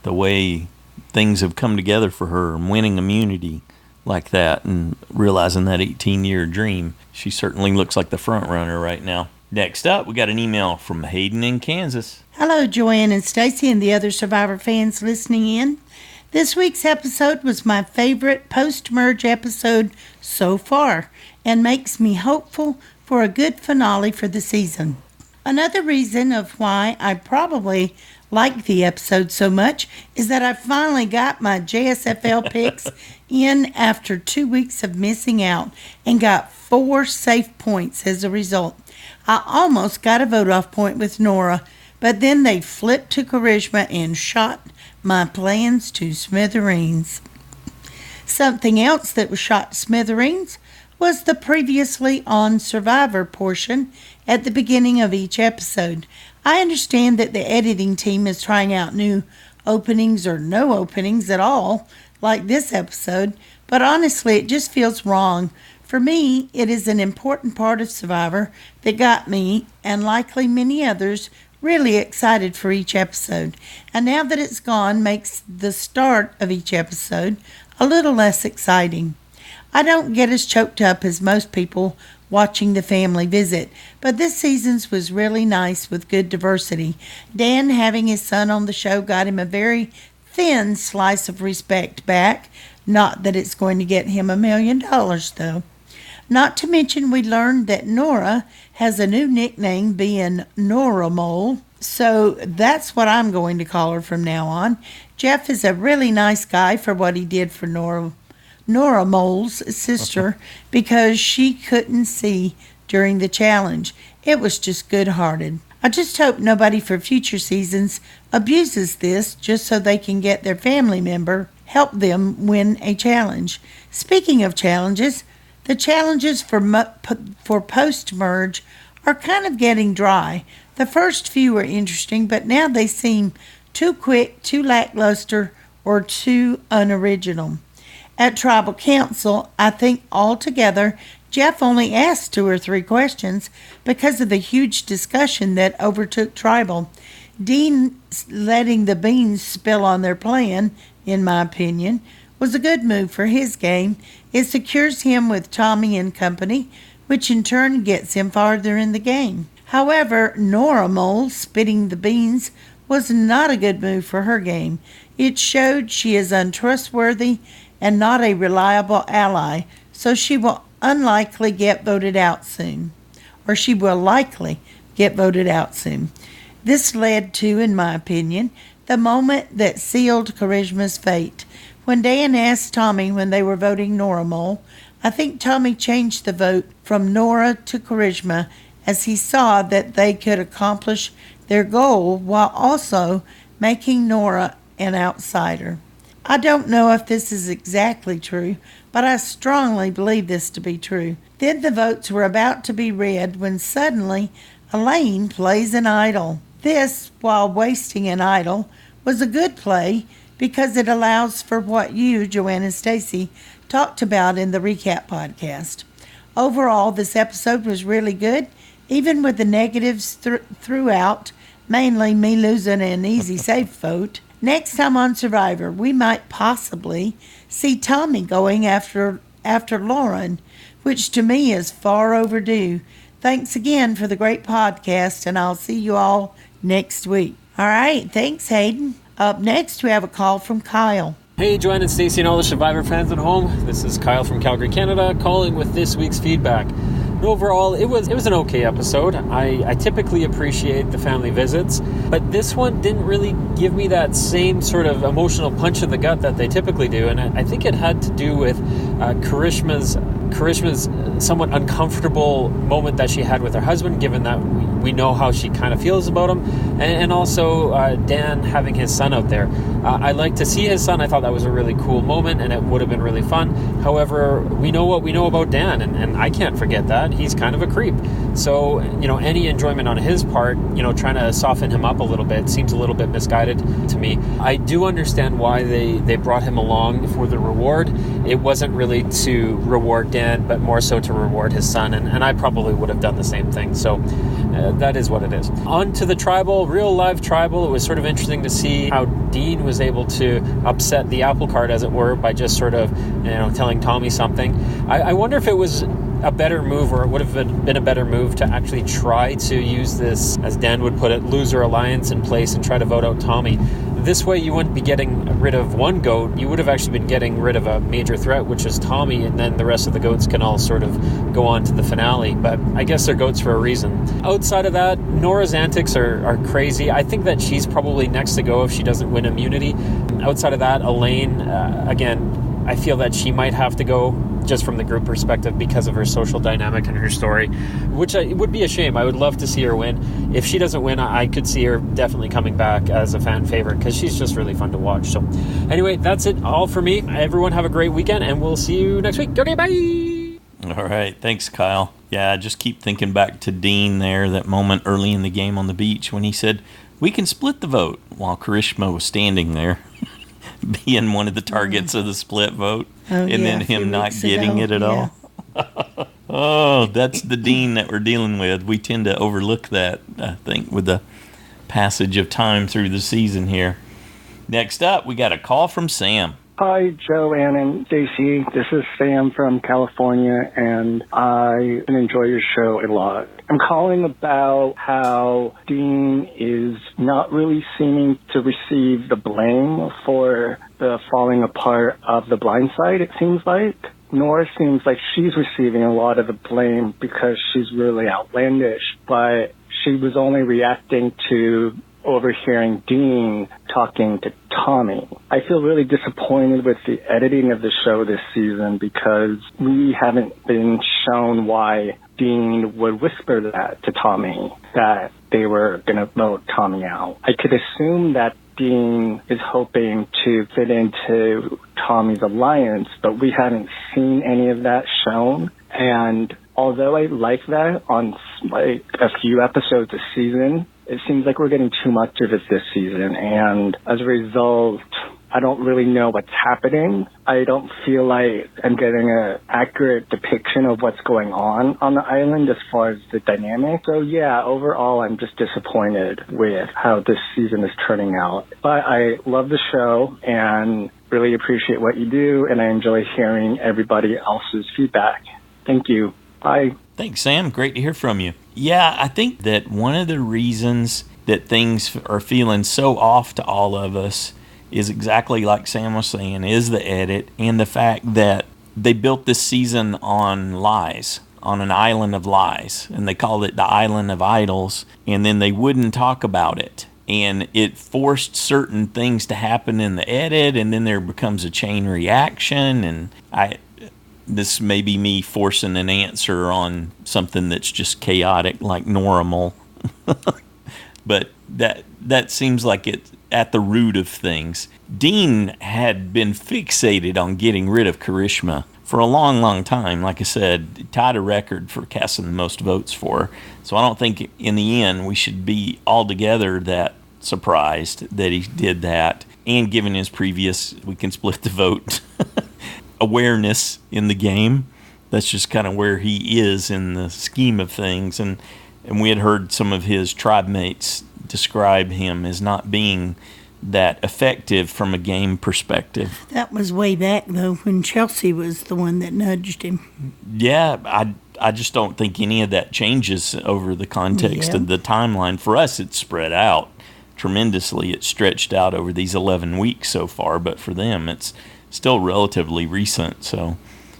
The way things have come together for her and winning immunity like that and realizing that 18-year dream. She certainly looks like the front runner right now. Next up, we got an email from Hayden in Kansas. Hello, Joanne and Stacy and the other Survivor fans listening in. This week's episode was my favorite post-merge episode so far and makes me hopeful for a good finale for the season. Another reason of why I probably like the episode so much is that I finally got my JSFL picks in after 2 weeks of missing out and got 4 safe points as a result. I almost got a vote-off point with Nora, but then they flipped to Karishma and shot my plans to smithereens. Something else that was shot to smithereens was the previously on Survivor portion at the beginning of each episode. I understand that the editing team is trying out new openings or no openings at all, like this episode, but honestly, it just feels wrong. For me, it is an important part of Survivor that got me, and likely many others, really excited for each episode. And now that it's gone, makes the start of each episode a little less exciting. I don't get as choked up as most people watching the family visit, but this season's was really nice with good diversity. Dan having his son on the show got him a very thin slice of respect back. Not that it's going to get him $1 million, though. Not to mention we learned that Nora has a new nickname, being Nora Mole, so that's what I'm going to call her from now on. Jeff is a really nice guy for what he did for Nora Mole's sister because she couldn't see during the challenge. It was just good-hearted. I just hope nobody for future seasons abuses this just so they can get their family member help them win a challenge. Speaking of challenges, the challenges for post-merge are kind of getting dry. The first few were interesting, but now they seem too quick, too lackluster, or too unoriginal. At Tribal Council, I think altogether, Jeff only asked 2 or 3 questions because of the huge discussion that overtook Tribal. Dean letting the beans spill on their plan, in my opinion, was a good move for his game. It secures him with Tommy and company, which in turn gets him farther in the game. However, Nora Mole spitting the beans was not a good move for her game. It showed she is untrustworthy and not a reliable ally, so she will unlikely get voted out soon. or she will likely get voted out soon. This led to, in my opinion, the moment that sealed Charisma's fate. When Dan asked Tommy when they were voting Nora Mole, I think Tommy changed the vote from Nora to Charisma as he saw that they could accomplish their goal while also making Nora an outsider. I don't know if this is exactly true, but I strongly believe this to be true. Then the votes were about to be read when suddenly Elaine plays an idol. This, while wasting an idol, was a good play because it allows for what you, Joanne and Stacy, talked about in the recap podcast. Overall, this episode was really good, even with the negatives throughout, mainly me losing an easy safe vote. Next time on Survivor, we might possibly see Tommy going after Lauren, which to me is far overdue. Thanks again for the great podcast, and I'll see you all next week. All right, thanks, Hayden. Up next, we have a call from Kyle. Hey, Joanne and Stacy and all the Survivor fans at home. This is Kyle from Calgary, Canada, calling with this week's feedback. Overall, it was an okay episode. I typically appreciate the family visits, but this one didn't really give me that same sort of emotional punch in the gut that they typically do, and I think it had to do with Charisma's somewhat uncomfortable moment that she had with her husband, given that we know how she kind of feels about him, and also Dan having his son out there. I like to see his son. I thought that was a really cool moment, and it would have been really fun. However, we know what we know about Dan, and I can't forget that. He's kind of a creep. So, any enjoyment on his part, trying to soften him up a little bit seems a little bit misguided to me. I do understand why they brought him along for the reward. It wasn't really to reward Dan, but more so to reward his son, and I probably would have done the same thing. So that is what it is. On to the tribal, real live tribal. It was sort of interesting to see how Dean was able to upset the apple cart, as it were, by just sort of, telling Tommy something. I wonder if it was a better move, or it would have been a better move to actually try to use this, as Dan would put it, loser alliance in place and try to vote out Tommy. This way you wouldn't be getting rid of one goat, you would have actually been getting rid of a major threat, which is Tommy, and then the rest of the goats can all sort of go on to the finale. But I guess they're goats for a reason. Outside of that, Nora's antics are crazy. I think that she's probably next to go if she doesn't win immunity. Outside of that, Elaine, again, I feel that she might have to go just from the group perspective because of her social dynamic and her story, which it would be a shame. I would love to see her win. If she doesn't win, I could see her definitely coming back as a fan favorite because she's just really fun to watch. So anyway, that's it all for me. Everyone have a great weekend, and we'll see you next week. Okay, bye! All right, thanks, Kyle. Yeah, I just keep thinking back to Dean there, that moment early in the game on the beach when he said, "We can split the vote," while Karishma was standing there being one of the targets of the split vote, and then him not getting it at all. Oh, that's the Dean that we're dealing with. We tend to overlook that, I think, with the passage of time through the season here. Next up, we got a call from Sam. Hi, Joanne and Stacy. This is Sam from California, and I enjoy your show a lot. I'm calling about how Dean is not really seeming to receive the blame for the falling apart of the blind side, it seems like. Nora seems like she's receiving a lot of the blame because she's really outlandish, but she was only reacting to overhearing Dean talking to Tommy. I feel really disappointed with the editing of the show this season because we haven't been shown why Dean would whisper that to Tommy, that they were going to vote Tommy out. I could assume that Dean is hoping to fit into Tommy's alliance, but we haven't seen any of that shown. And although I like that on like a few episodes a season, it seems like we're getting too much of it this season, and as a result, I don't really know what's happening. I don't feel like I'm getting an accurate depiction of what's going on the island as far as the dynamic. So yeah, overall, I'm just disappointed with how this season is turning out. But I love the show and really appreciate what you do, and I enjoy hearing everybody else's feedback. Thank you. Bye. Thanks, Sam. Great to hear from you. Yeah, I think that one of the reasons that things are feeling so off to all of us is exactly like Sam was saying, is the edit and the fact that they built this season on lies, on an island of lies, and they called it the Island of Idols, and then they wouldn't talk about it. And it forced certain things to happen in the edit, and then there becomes a chain reaction. And this may be me forcing an answer on something that's just chaotic, like normal. But that seems like it's at the root of things. Dean had been fixated on getting rid of Karishma for a long, long time. Like I said, tied a record for casting the most votes for her. So I don't think in the end we should be altogether that surprised that he did that. And given his previous, we can split the vote awareness in the game, that's just kind of where he is in the scheme of things. And we had heard some of his tribe mates describe him as not being that effective from a game perspective. That was way back, though, when Chelsea was the one that nudged him. Yeah, I just don't think any of that changes over the context of the timeline. For us, it's spread out tremendously. It's stretched out over these 11 weeks so far, but for them, it's still relatively recent. So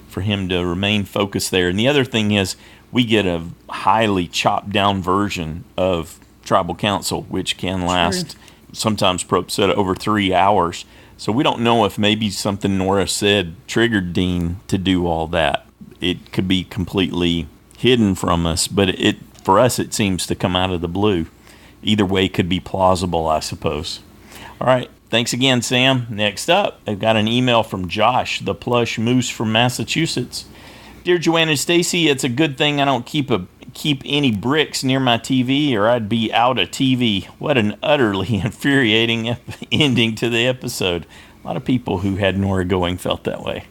for him to remain focused there. And the other thing is, we get a highly chopped down version of Tribal Council, which can last, sometimes Probe said, over 3 hours. So we don't know if maybe something Nora said triggered Dean to do all that. It could be completely hidden from us, but for us it seems to come out of the blue. Either way could be plausible, I suppose. All right. Thanks again, Sam. Next up, I've got an email from Josh, the plush moose from Massachusetts. Dear Joanna and Stacy, it's a good thing I don't keep any bricks near my TV, or I'd be out of TV. What an utterly infuriating ending to the episode. A lot of people who had Nora going felt that way.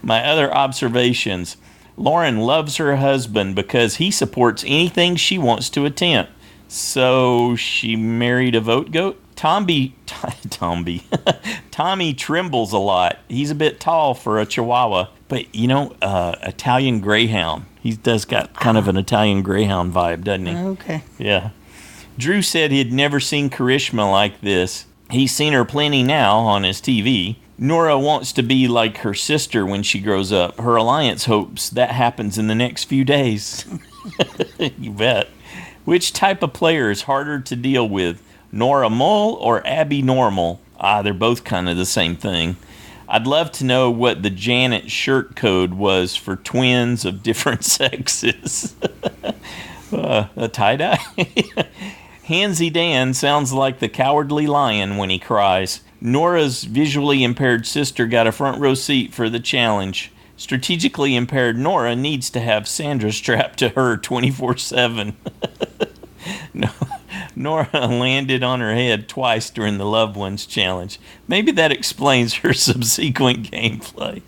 My other observations. Lauren loves her husband because he supports anything she wants to attempt. So she married a vote goat? Tommy trembles a lot. He's a bit tall for a Chihuahua, but Italian Greyhound. He does got kind of an Italian Greyhound vibe, doesn't he? Okay. Yeah. Drew said he'd never seen Karishma like this. He's seen her plenty now on his TV. Nora wants to be like her sister when she grows up. Her alliance hopes that happens in the next few days. You bet. Which type of player is harder to deal with? Nora Mull or Abby Normal? They're both kind of the same thing. I'd love to know what the Janet shirt code was for twins of different sexes. A tie-dye? Hansy Dan sounds like the cowardly lion when he cries. Nora's visually impaired sister got a front row seat for the challenge. Strategically impaired Nora needs to have Sandra strapped to her 24/7. No. Nora landed on her head twice during the Loved Ones challenge. Maybe that explains her subsequent gameplay.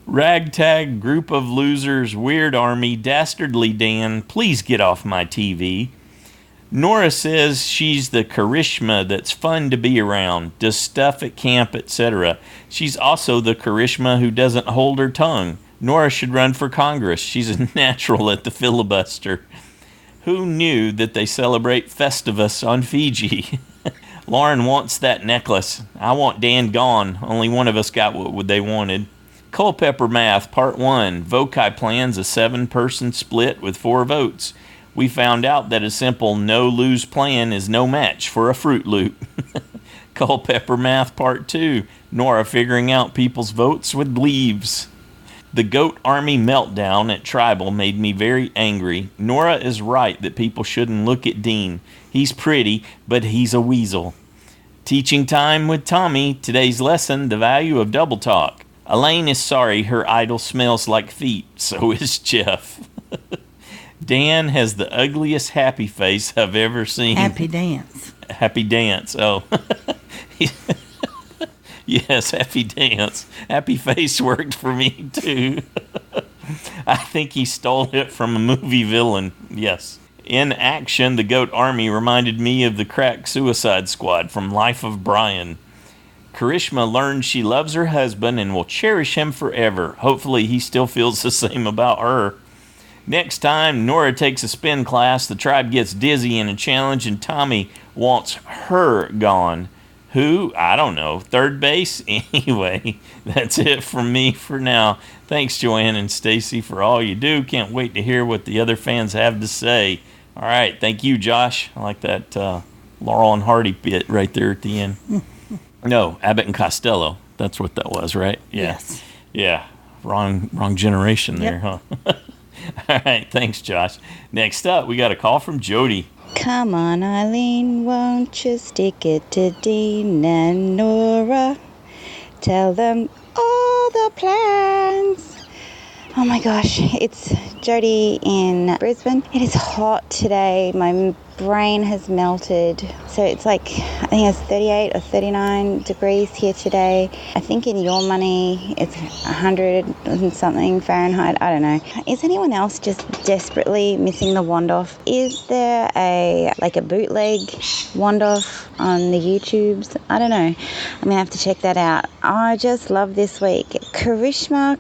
Ragtag, group of losers, weird army, dastardly Dan, please get off my TV. Nora says she's the Karishma that's fun to be around, does stuff at camp, etc. She's also the Karishma who doesn't hold her tongue. Nora should run for Congress. She's a natural at the filibuster. Who knew that they celebrate Festivus on Fiji? Lauren wants that necklace. I want Dan gone. Only one of us got what they wanted. Culpepper Math, Part 1. Vokai plans a 7-person split with 4 votes. We found out that a simple no-lose plan is no match for a Fruit Loop. Culpepper Math, Part 2. Nora figuring out people's votes with leaves. The Goat Army meltdown at Tribal made me very angry. Nora is right that people shouldn't look at Dean. He's pretty, but he's a weasel. Teaching time with Tommy. Today's lesson, the value of double talk. Elaine is sorry her idol smells like feet. So is Jeff. Dan has the ugliest happy face I've ever seen. Happy dance. Happy dance. Oh. Yes, happy dance. Happy face worked for me, too. I think he stole it from a movie villain. Yes. In action, the Goat Army reminded me of the crack Suicide Squad from Life of Brian. Karishma learned she loves her husband and will cherish him forever. Hopefully he still feels the same about her. Next time Nora takes a spin class, the tribe gets dizzy in a challenge and Tommy wants her gone. Who? I don't know. Third base? Anyway, that's it from me for now. Thanks, Joanne and Stacy, for all you do. Can't wait to hear what the other fans have to say. All right. Thank you, Josh. I like that Laurel and Hardy bit right there at the end. No, Abbott and Costello. That's what that was, right? Yeah. Yes. Yeah. Wrong generation there, Yep. huh? All right. Thanks, Josh. Next up, we got a call from Jody. Come on, Eileen, won't you stick it to Dean and Nora? Tell them all the plans. Oh my gosh, it's Jody in Brisbane. It is hot today. My brain has melted. So it's like, I think it's 38 or 39 degrees here today. I think in your money it's 100 and something Fahrenheit. I don't know. Is anyone else just desperately missing the wand-off? Is there a bootleg wand-off on the YouTubes? I don't know. I'm going to have to check that out. I just love this week. Karishma,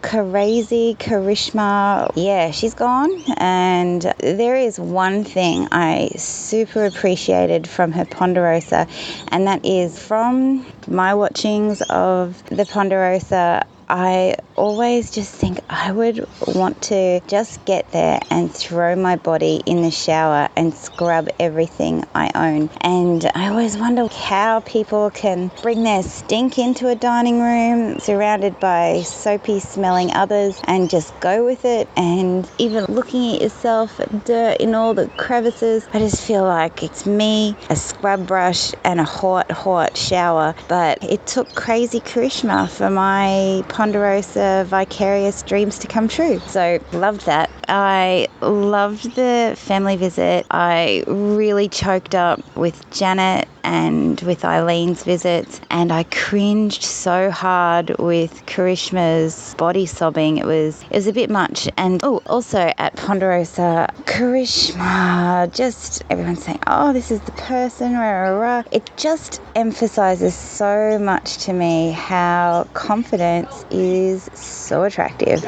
yeah, she's gone. And there is one thing I super appreciated from her Ponderosa, and that is from my watchings of the Ponderosa. I always just think I would want to just get there and throw my body in the shower and scrub everything I own. And I always wonder how people can bring their stink into a dining room surrounded by soapy smelling others and just go with it. And even looking at yourself, dirt in all the crevices, I just feel like it's me, a scrub brush and a hot shower. But it took crazy Karishma for my Ponderosa vicarious dreams to come true. So loved that. I loved the family visit. I really choked up with Janet and with Eileen's visits, and I cringed so hard with Karishma's body sobbing. It was a bit much. And also at Ponderosa, Karishma, just everyone's saying, oh, this is the person, rah, rah, rah. It just emphasizes so much to me how confidence is so attractive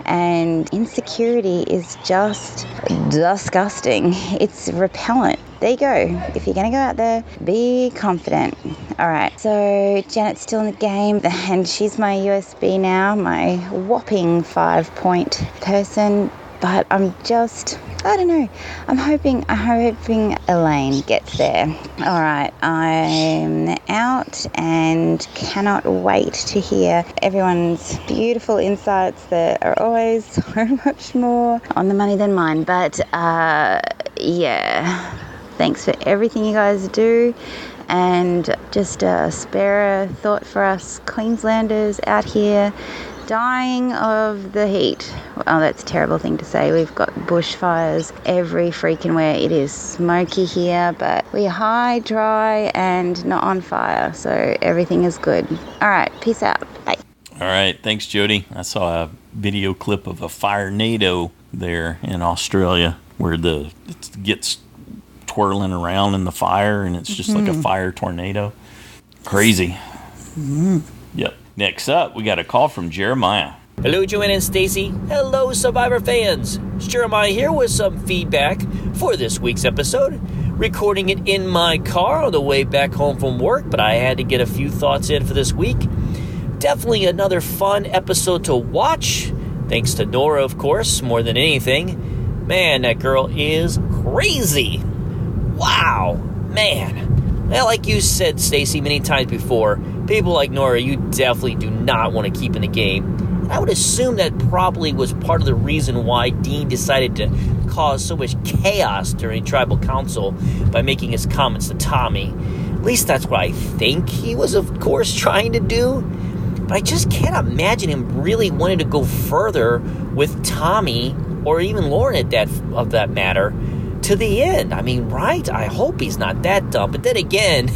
and insecurity is just disgusting. It's repellent. There you go. If you're going to go out there, be confident. All right. So Janet's still in the game, and she's my USB now, my whopping 5-point person. But I don't know. I'm hoping Elaine gets there. All right. I'm out and cannot wait to hear everyone's beautiful insights that are always so much more on the money than mine. But yeah. Thanks for everything you guys do, and just a spare thought for us Queenslanders out here dying of the heat. Well, that's a terrible thing to say. We've got bushfires every freaking where. It is smoky here, but we're high, dry, and not on fire, so everything is good. All right, peace out. Bye. All right, thanks, Jody. I saw a video clip of a fire-nado there in Australia where it gets twirling around in the fire, and it's just like a fire tornado. Crazy. Yep. Next up, we got a call from Jeremiah. Hello, Joanne and Stacy. Hello, Survivor fans. It's Jeremiah here with some feedback for this week's episode. Recording it in my car on the way back home from work, but I had to get a few thoughts in for this week. Definitely another fun episode to watch. Thanks to Nora, of course, more than anything. Man, that girl is crazy. Wow, man. Well, like you said, Stacy, many times before, people like Nora, you definitely do not want to keep in the game. And I would assume that probably was part of the reason why Dean decided to cause so much chaos during Tribal Council by making his comments to Tommy. At least that's what I think he was, of course, trying to do. But I just can't imagine him really wanting to go further with Tommy, or even Lauren of that matter, to the end. I mean, right? I hope he's not that dumb. But then again,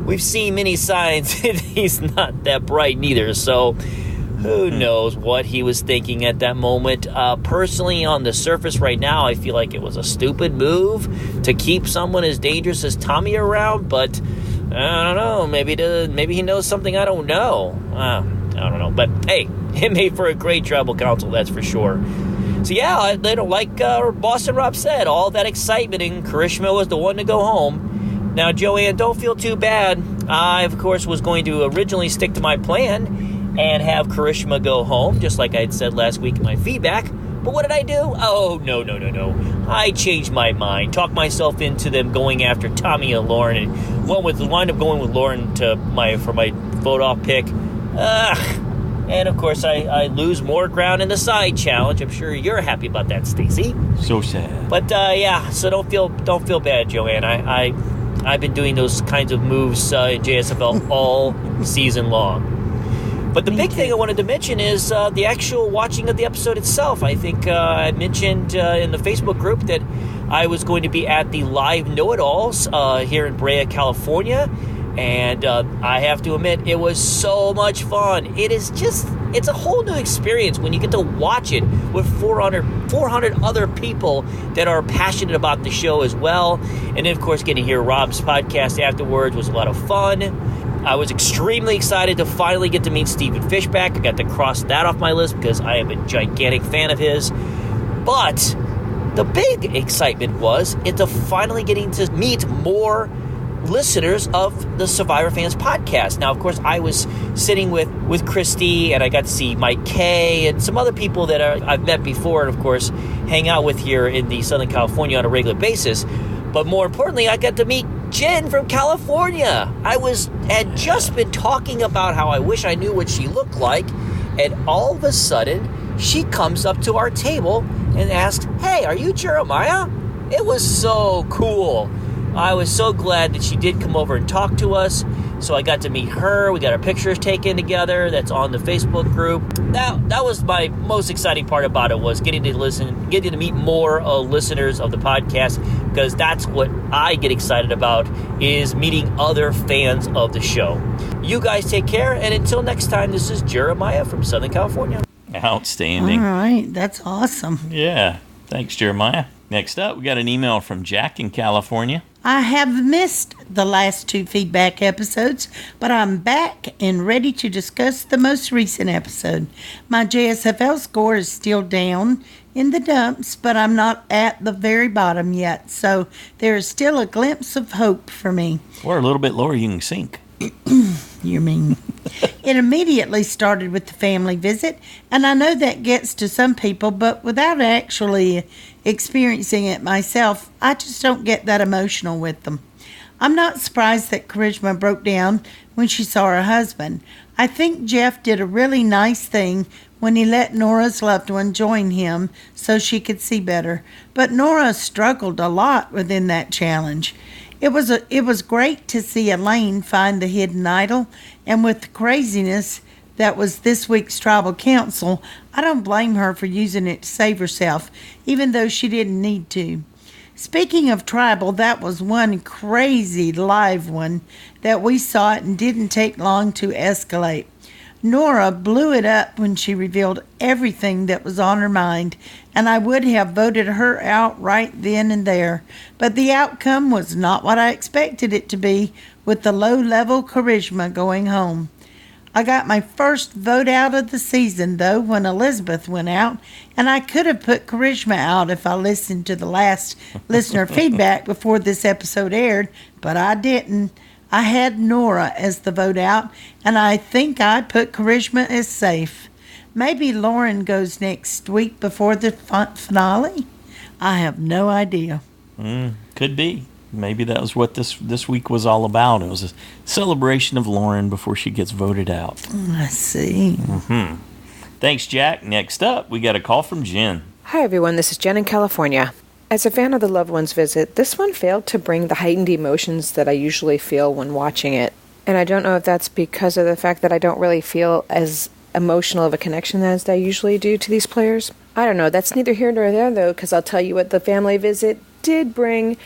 we've seen many signs that he's not that bright neither. So who knows what he was thinking at that moment. Personally, on the surface right now, I feel like it was a stupid move to keep someone as dangerous as Tommy around. But I don't know. Maybe he knows something I don't know. I don't know. But hey, it made for a great Tribal Council, that's for sure. So yeah, like Boston Rob said, all that excitement and Karishma was the one to go home. Now, Joanne, don't feel too bad. I, of course, was going to originally stick to my plan and have Karishma go home, just like I had said last week in my feedback. But what did I do? Oh, no. I changed my mind, talked myself into them going after Tommy and Lauren, and wound up going with Lauren for my vote-off pick. And, of course, I lose more ground in the side challenge. I'm sure you're happy about that, Stacy. So sad. But, so don't feel bad, Joanne. I've been doing those kinds of moves in JSFL all season long. But the big thing I wanted to mention is the actual watching of the episode itself. I think I mentioned in the Facebook group that I was going to be at the Live Know-It-Alls here in Brea, California. And I have to admit, it was so much fun. It's a whole new experience when you get to watch it with 400 other people that are passionate about the show as well. And then, of course, getting to hear Rob's podcast afterwards was a lot of fun. I was extremely excited to finally get to meet Stephen Fishback. I got to cross that off my list because I am a gigantic fan of his. But the big excitement was into finally getting to meet more listeners of the Survivor Fans podcast. Now, of course, I was sitting with Christy, and I got to see Mike Kay and some other people that I've met before, and of course, hang out with here in the Southern California on a regular basis. But more importantly, I got to meet Jen from California. Had just been talking about how I wish I knew what she looked like, and all of a sudden, she comes up to our table and asks, "Hey, are you Jeremiah?" It was so cool. I was so glad that she did come over and talk to us. So I got to meet her. We got our pictures taken together. That's on the Facebook group. That was my most exciting part about it, was getting to meet more listeners of the podcast, because that's what I get excited about, is meeting other fans of the show. You guys take care, and until next time, this is Jeremiah from Southern California. Outstanding. All right, that's awesome. Yeah, thanks, Jeremiah. Next up, we got an email from Jack in California. I have missed the last 2 feedback episodes, but I'm back and ready to discuss the most recent episode. My JSFL score is still down in the dumps, but I'm not at the very bottom yet, so there is still a glimpse of hope for me. Or a little bit lower, you can sink. You mean? It immediately started with the family visit, and I know that gets to some people, but without actually experiencing it myself, I just don't get that emotional with them. I'm not surprised that Karishma broke down when she saw her husband. I think Jeff did a really nice thing when he let Nora's loved one join him so she could see better, but Nora struggled a lot within that challenge. It was great to see Elaine find the hidden idol, and with the craziness that was this week's tribal council, I don't blame her for using it to save herself, even though she didn't need to. Speaking of tribal, that was one crazy live one that we saw it and didn't take long to escalate. Nora blew it up when she revealed everything that was on her mind, and I would have voted her out right then and there. But the outcome was not what I expected it to be, with the low-level Karishma going home. I got my first vote out of the season, though, when Elizabeth went out, and I could have put Karishma out if I listened to the last listener feedback before this episode aired, but I didn't. I had Nora as the vote out, and I think I put Karishma as safe. Maybe Lauren goes next week before the finale? I have no idea. Could be. Maybe that was what this week was all about. It was a celebration of Lauren before she gets voted out. I see. Thanks, Jack. Next up, we got a call from Jen. Hi, everyone. This is Jen in California. As a fan of the loved one's visit, this one failed to bring the heightened emotions that I usually feel when watching it. And I don't know if that's because of the fact that I don't really feel as emotional of a connection as I usually do to these players. I don't know. That's neither here nor there, though, because I'll tell you what the family visit did bring.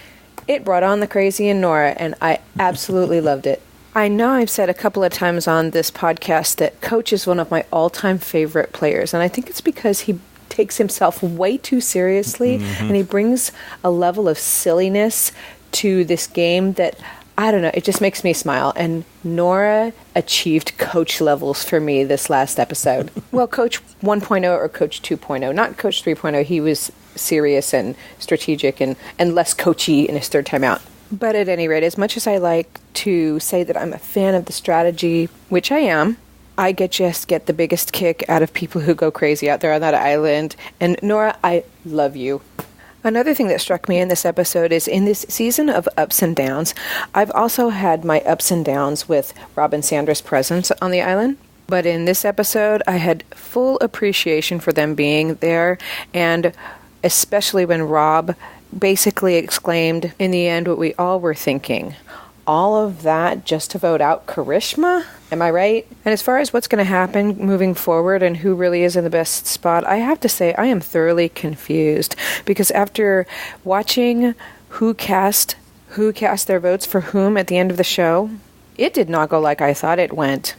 It brought on the crazy in Nora, and I absolutely loved it. I know I've said a couple of times on this podcast that Coach is one of my all-time favorite players, and I think it's because he takes himself way too seriously, and he brings a level of silliness to this game that, I don't know, it just makes me smile. And Nora achieved Coach levels for me this last episode. Well, Coach 1.0 or Coach 2.0, not Coach 3.0. He was serious and strategic and less coachy in his third time out. But at any rate, as much as I like to say that I'm a fan of the strategy, which I am, I just get the biggest kick out of people who go crazy out there on that island. And Nora, I love you. Another thing that struck me in this episode is in this season of ups and downs, I've also had my ups and downs with Rob and Sandra's presence on the island. But in this episode, I had full appreciation for them being there, and especially when Rob basically exclaimed in the end what we all were thinking. All of that just to vote out Karishma? Am I right? And as far as what's going to happen moving forward and who really is in the best spot, I have to say I am thoroughly confused. Because after watching who cast their votes for whom at the end of the show, it did not go like I thought it went.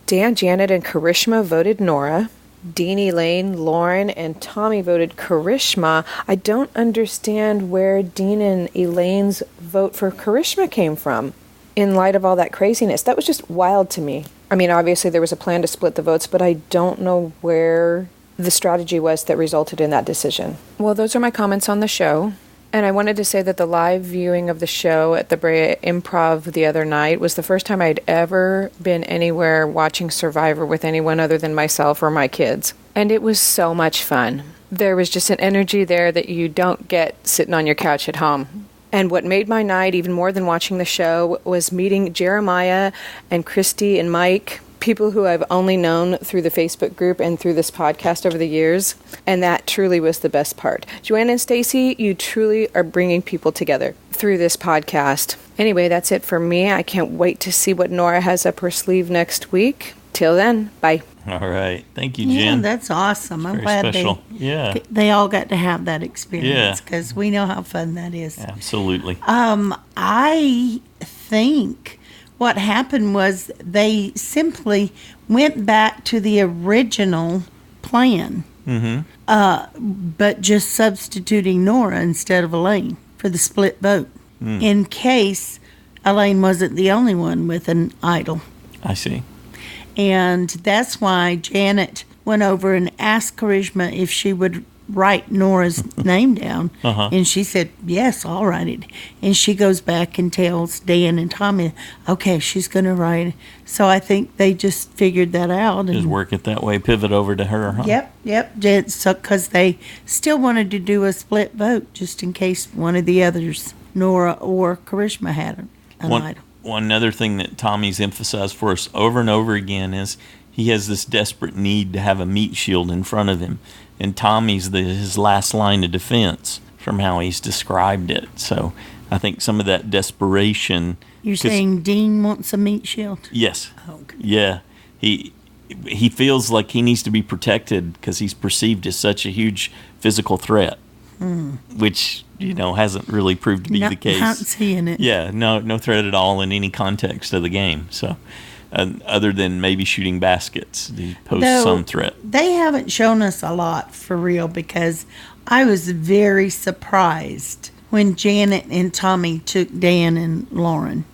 Dan, Janet, and Karishma voted Nora. Dean, Elaine, Lauren, and Tommy voted Karishma. I don't understand where Dean and Elaine's vote for Karishma came from in light of all that craziness. That was just wild to me. I mean, obviously there was a plan to split the votes, but I don't know where the strategy was that resulted in that decision. Well, those are my comments on the show. And I wanted to say that the live viewing of the show at the Brea Improv the other night was the first time I'd ever been anywhere watching Survivor with anyone other than myself or my kids. And it was so much fun. There was just an energy there that you don't get sitting on your couch at home. And what made my night even more than watching the show was meeting Jeremiah and Christy and Mike, people who I've only known through the Facebook group and through this podcast over the years, and that truly was the best part. Joanna and Stacy, you truly are bringing people together through this podcast. Anyway, that's it for me. I can't wait to see what Nora has up her sleeve next week. Till then, bye. All right. Thank you, Yeah, Jen. that's awesome. I'm Very glad special. Yeah. they all got to have that experience Yeah. because we know how fun that is. Absolutely. I think what happened was they simply went back to the original plan, but just substituting Nora instead of Elaine for the split vote in case Elaine wasn't the only one with an idol. I see. And that's why Janet went over and asked Karishma if she would write Nora's name down. And she said, yes, I'll write it. And she goes back and tells Dan and Tommy, okay, she's going to write it. So I think they just figured that out. Just work it that way, pivot over to her, huh? Yep. So, because they still wanted to do a split vote just in case one of the others, Nora or Karishma, had an idol. One other thing that Tommy's emphasized for us over and over again is he has this desperate need to have a meat shield in front of him. And Tommy's his last line of defense from how he's described it. So I think some of that desperation. You're saying Dean wants a meat shield? Yes. Oh, okay. Yeah. He feels like he needs to be protected because he's perceived as such a huge physical threat, which, hasn't really proved to be the case. Not seeing it. Yeah, no threat at all in any context of the game. So, other than maybe shooting baskets, he poses some threat. They haven't shown us a lot for real because I was very surprised when Janet and Tommy took Dan and Lauren.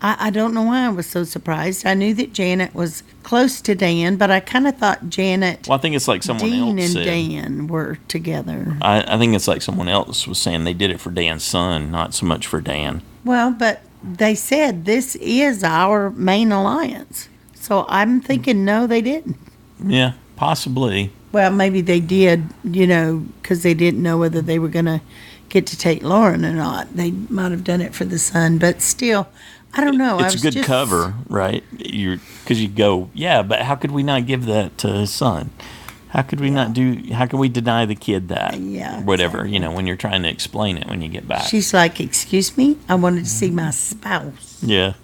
I don't know why I was so surprised. I knew that Janet was close to Dan, but I kind of thought Janet, well, I think it's like someone Dean else and said. Dan were together. I think it's like someone else was saying they did it for Dan's son, not so much for Dan. Well, but they said this is our main alliance. So I'm thinking, no, they didn't. Yeah, possibly. Well, maybe they did, because they didn't know whether they were going to get to take Lauren or not. They might have done it for the son, but still, I don't know. It's a good cover, right? Because you go, yeah, but how could we not give that to his son? How could we not how can we deny the kid that? Yeah. Whatever, when you're trying to explain it when you get back. She's like, excuse me, I wanted to see my spouse. Yeah.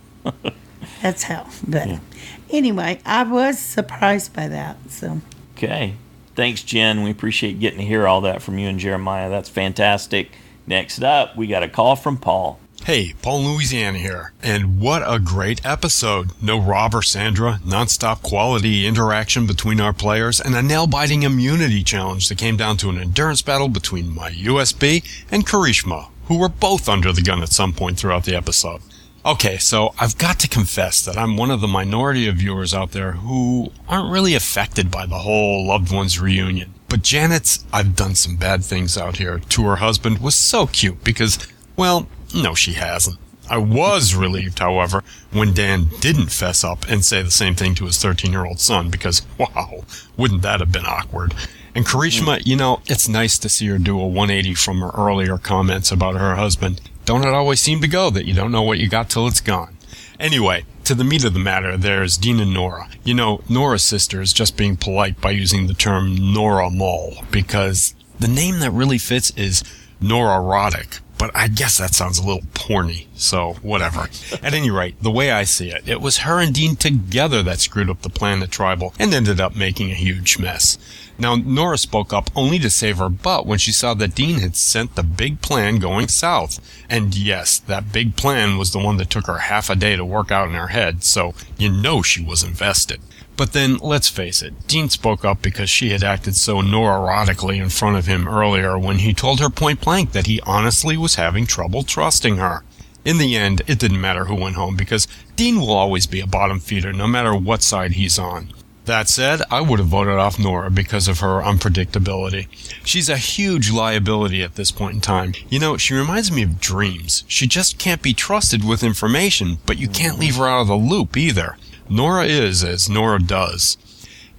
That's how. But anyway, I was surprised by that. So. Okay. Thanks, Jen. We appreciate getting to hear all that from you and Jeremiah. That's fantastic. Next up, we got a call from Paul. Hey, Paul in Louisiana here. And what a great episode. No Rob or Sandra, nonstop quality interaction between our players, and a nail-biting immunity challenge that came down to an endurance battle between my USB and Karishma, who were both under the gun at some point throughout the episode. Okay, so I've got to confess that I'm one of the minority of viewers out there who aren't really affected by the whole loved ones reunion. But Janet's "I've done some bad things out here" to her husband was so cute because, well, No, she hasn't. I was relieved, however, when Dan didn't fess up and say the same thing to his 13-year-old son, because, wow, wouldn't that have been awkward? And Karishma, it's nice to see her do a 180 from her earlier comments about her husband. Don't it always seem to go that you don't know what you got till it's gone? Anyway, to the meat of the matter, there's Dean and Nora. Nora's sister is just being polite by using the term Nora Mull, because the name that really fits is Nora-rotic. But I guess that sounds a little porny, so whatever. At any rate, the way I see it, it was her and Dean together that screwed up the plan at Tribal and ended up making a huge mess. Now, Nora spoke up only to save her butt when she saw that Dean had sent the big plan going south. And yes, that big plan was the one that took her half a day to work out in her head, so she was invested. But then, let's face it, Dean spoke up because she had acted so neurotically in front of him earlier when he told her point blank that he honestly was having trouble trusting her. In the end, it didn't matter who went home because Dean will always be a bottom feeder no matter what side he's on. That said, I would have voted off Nora because of her unpredictability. She's a huge liability at this point in time. She reminds me of Dreams. She just can't be trusted with information, but you can't leave her out of the loop either. Nora is as Nora does.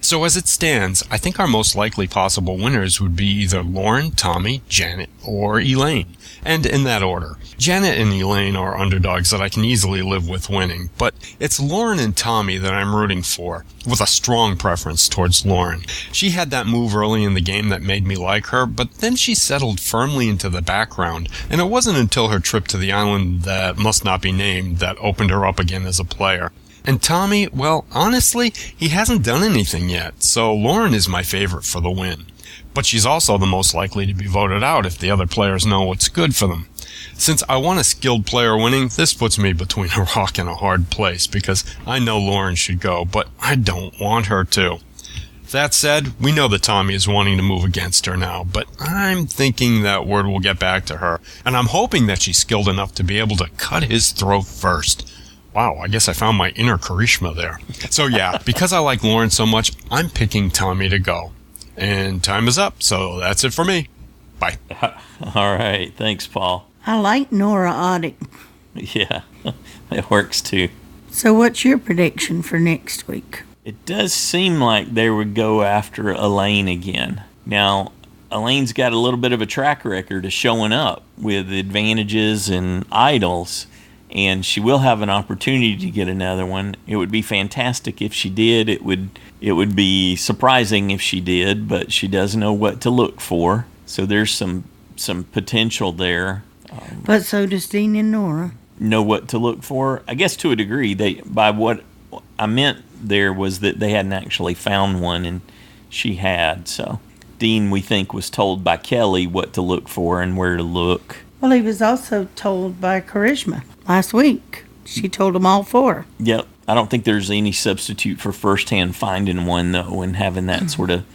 So as it stands, I think our most likely possible winners would be either Lauren, Tommy, Janet, or Elaine. And in that order. Janet and Elaine are underdogs that I can easily live with winning, but it's Lauren and Tommy that I'm rooting for, with a strong preference towards Lauren. She had that move early in the game that made me like her, but then she settled firmly into the background, and it wasn't until her trip to the island that must not be named that opened her up again as a player. And Tommy, well, honestly, he hasn't done anything yet, so Lauren is my favorite for the win. But she's also the most likely to be voted out if the other players know what's good for them. Since I want a skilled player winning, this puts me between a rock and a hard place, because I know Lauren should go, but I don't want her to. That said, we know that Tommy is wanting to move against her now, but I'm thinking that word will get back to her, and I'm hoping that she's skilled enough to be able to cut his throat first. Wow, I guess I found my inner Karishma there. So yeah, because I like Lauren so much, I'm picking Tommy to go. And time is up, so that's it for me. Bye. All right, thanks, Paul. I like Nora-otic. Yeah, it works too. So what's your prediction for next week? It does seem like they would go after Elaine again. Now, Elaine's got a little bit of a track record of showing up with advantages and idols, and she will have an opportunity to get another one. It would be fantastic if she did. It would be surprising if she did, but she does know what to look for. So there's some potential there. But so does Dean and Nora. Know what to look for? I guess to a degree. By what I meant there was that they hadn't actually found one, and she had. So Dean, we think, was told by Kelly what to look for and where to look. Well, he was also told by Karishma last week. She told him all four. Yep. I don't think there's any substitute for firsthand finding one, though, and having that sort of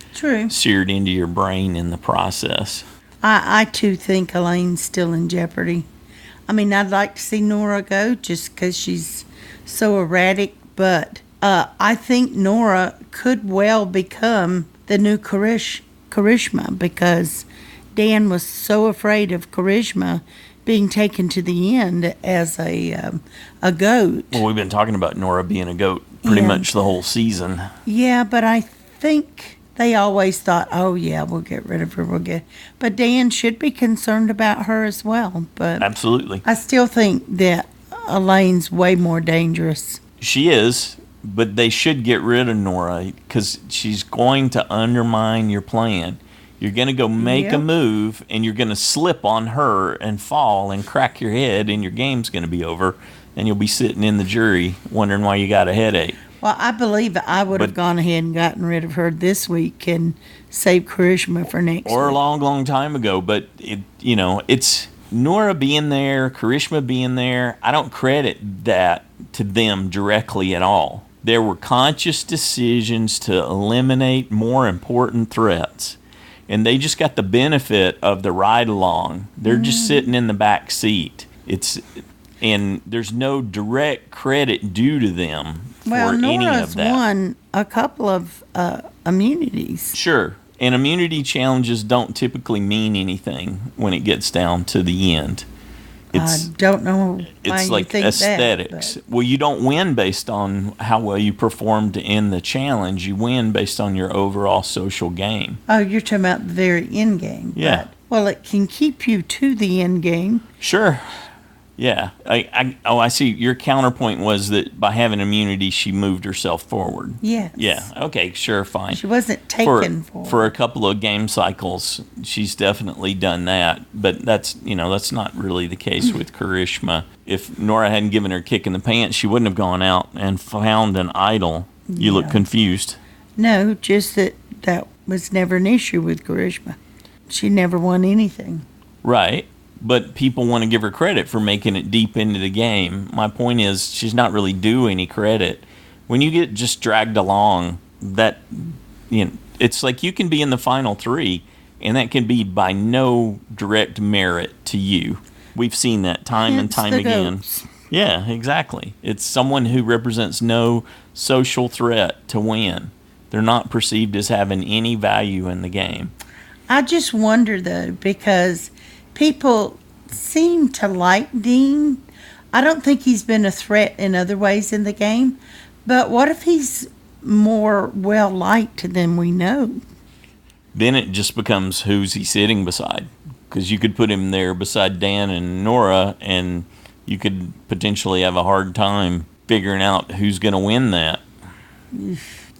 seared into your brain in the process. I too think Elaine's still in jeopardy. I mean, I'd like to see Nora go just because she's so erratic, but I think Nora could well become the new Karishma because Dan was so afraid of Karishma being taken to the end as a goat. Well, we've been talking about Nora being a goat pretty much the whole season. Yeah, but I think they always thought, oh, yeah, we'll get rid of her. But Dan should be concerned about her as well. But absolutely. I still think that Elaine's way more dangerous. She is, but they should get rid of Nora because she's going to undermine your plan. You're going to go make a move, and you're going to slip on her and fall and crack your head, and your game's going to be over, and you'll be sitting in the jury wondering why you got a headache. Well, I believe I would have gone ahead and gotten rid of her this week and saved Karishma for next week. Or a long, long time ago, but, it's Nora being there, Karishma being there. I don't credit that to them directly at all. There were conscious decisions to eliminate more important threats. And they just got the benefit of the ride along. They're just sitting in the back seat. And there's no direct credit due to them for any of that. Nora's won a couple of immunities. Sure. And immunity challenges don't typically mean anything when it gets down to the end. I don't know why it's you like think aesthetics. that. Well, you don't win based on how well you performed in the challenge. You win based on your overall social game. Oh, you're talking about the very end game. Yeah. Well, it can keep you to the end game. Sure. Yeah. I see. Your counterpoint was that by having immunity, she moved herself forward. Yes. Yeah. Okay. Sure. Fine. She wasn't taken for a couple of game cycles. She's definitely done that, but that's not really the case with Karishma. If Nora hadn't given her a kick in the pants, she wouldn't have gone out and found an idol. You look confused. No, just that was never an issue with Karishma. She never won anything. Right. But people want to give her credit for making it deep into the game. My point is, she's not really due any credit. When you get just dragged along, it's like you can be in the final three, and that can be by no direct merit to you. We've seen that time and time again. Goats. Yeah, exactly. It's someone who represents no social threat to win. They're not perceived as having any value in the game. I just wonder, though, because people seem to like Dean. I don't think he's been a threat in other ways in the game, but what if he's more well-liked than we know? Then it just becomes who's he sitting beside, because you could put him there beside Dan and Nora, and you could potentially have a hard time figuring out who's going to win that.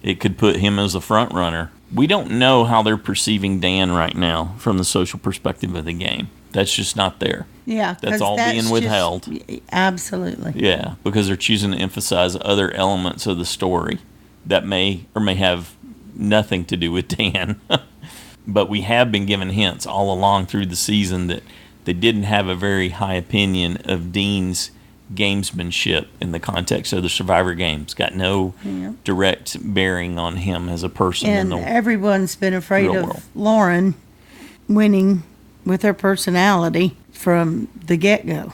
It could put him as the front runner. We don't know how they're perceiving Dan right now from the social perspective of the game. That's just not there. Yeah. That's all being withheld. Absolutely. Yeah, because they're choosing to emphasize other elements of the story that may or may have nothing to do with Dan. But we have been given hints all along through the season that they didn't have a very high opinion of Dean's gamesmanship in the context of the Survivor Games. Got no direct bearing on him as a person. And everyone's been afraid real of world. Lauren winning with her personality from the get-go.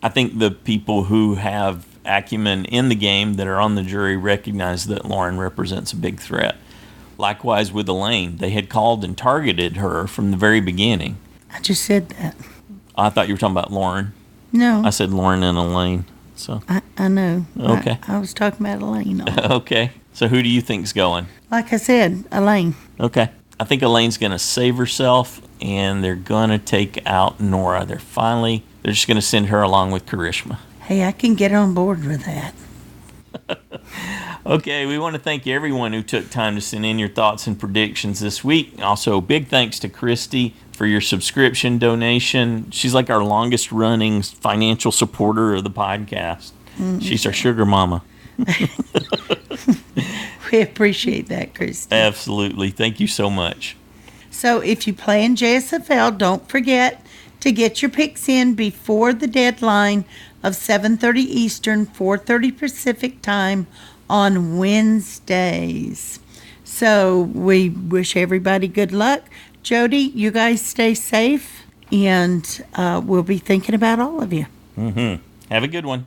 I think the people who have acumen in the game that are on the jury recognize that Lauren represents a big threat. Likewise with Elaine. They had called and targeted her from the very beginning. I just said that. I thought you were talking about Lauren. No. I said Lauren and Elaine. So I know. Okay. I was talking about Elaine. Okay. So who do you think's going? Like I said, Elaine. Okay. I think Elaine's going to save herself, and they're going to take out Nora. They're just going to send her along with Karishma. Hey, I can get on board with that. Okay, we want to thank everyone who took time to send in your thoughts and predictions this week. Also, big thanks to Christy for your subscription donation. She's like our longest running financial supporter of the podcast. She's our sugar mama. We appreciate that, Christy. Absolutely. Thank you so much. So if you play in JSFL, don't forget to get your picks in before the deadline of 7:30 Eastern, 4:30 Pacific time on Wednesdays. So we wish everybody good luck. Jody, you guys stay safe, and we'll be thinking about all of you. Have a good one.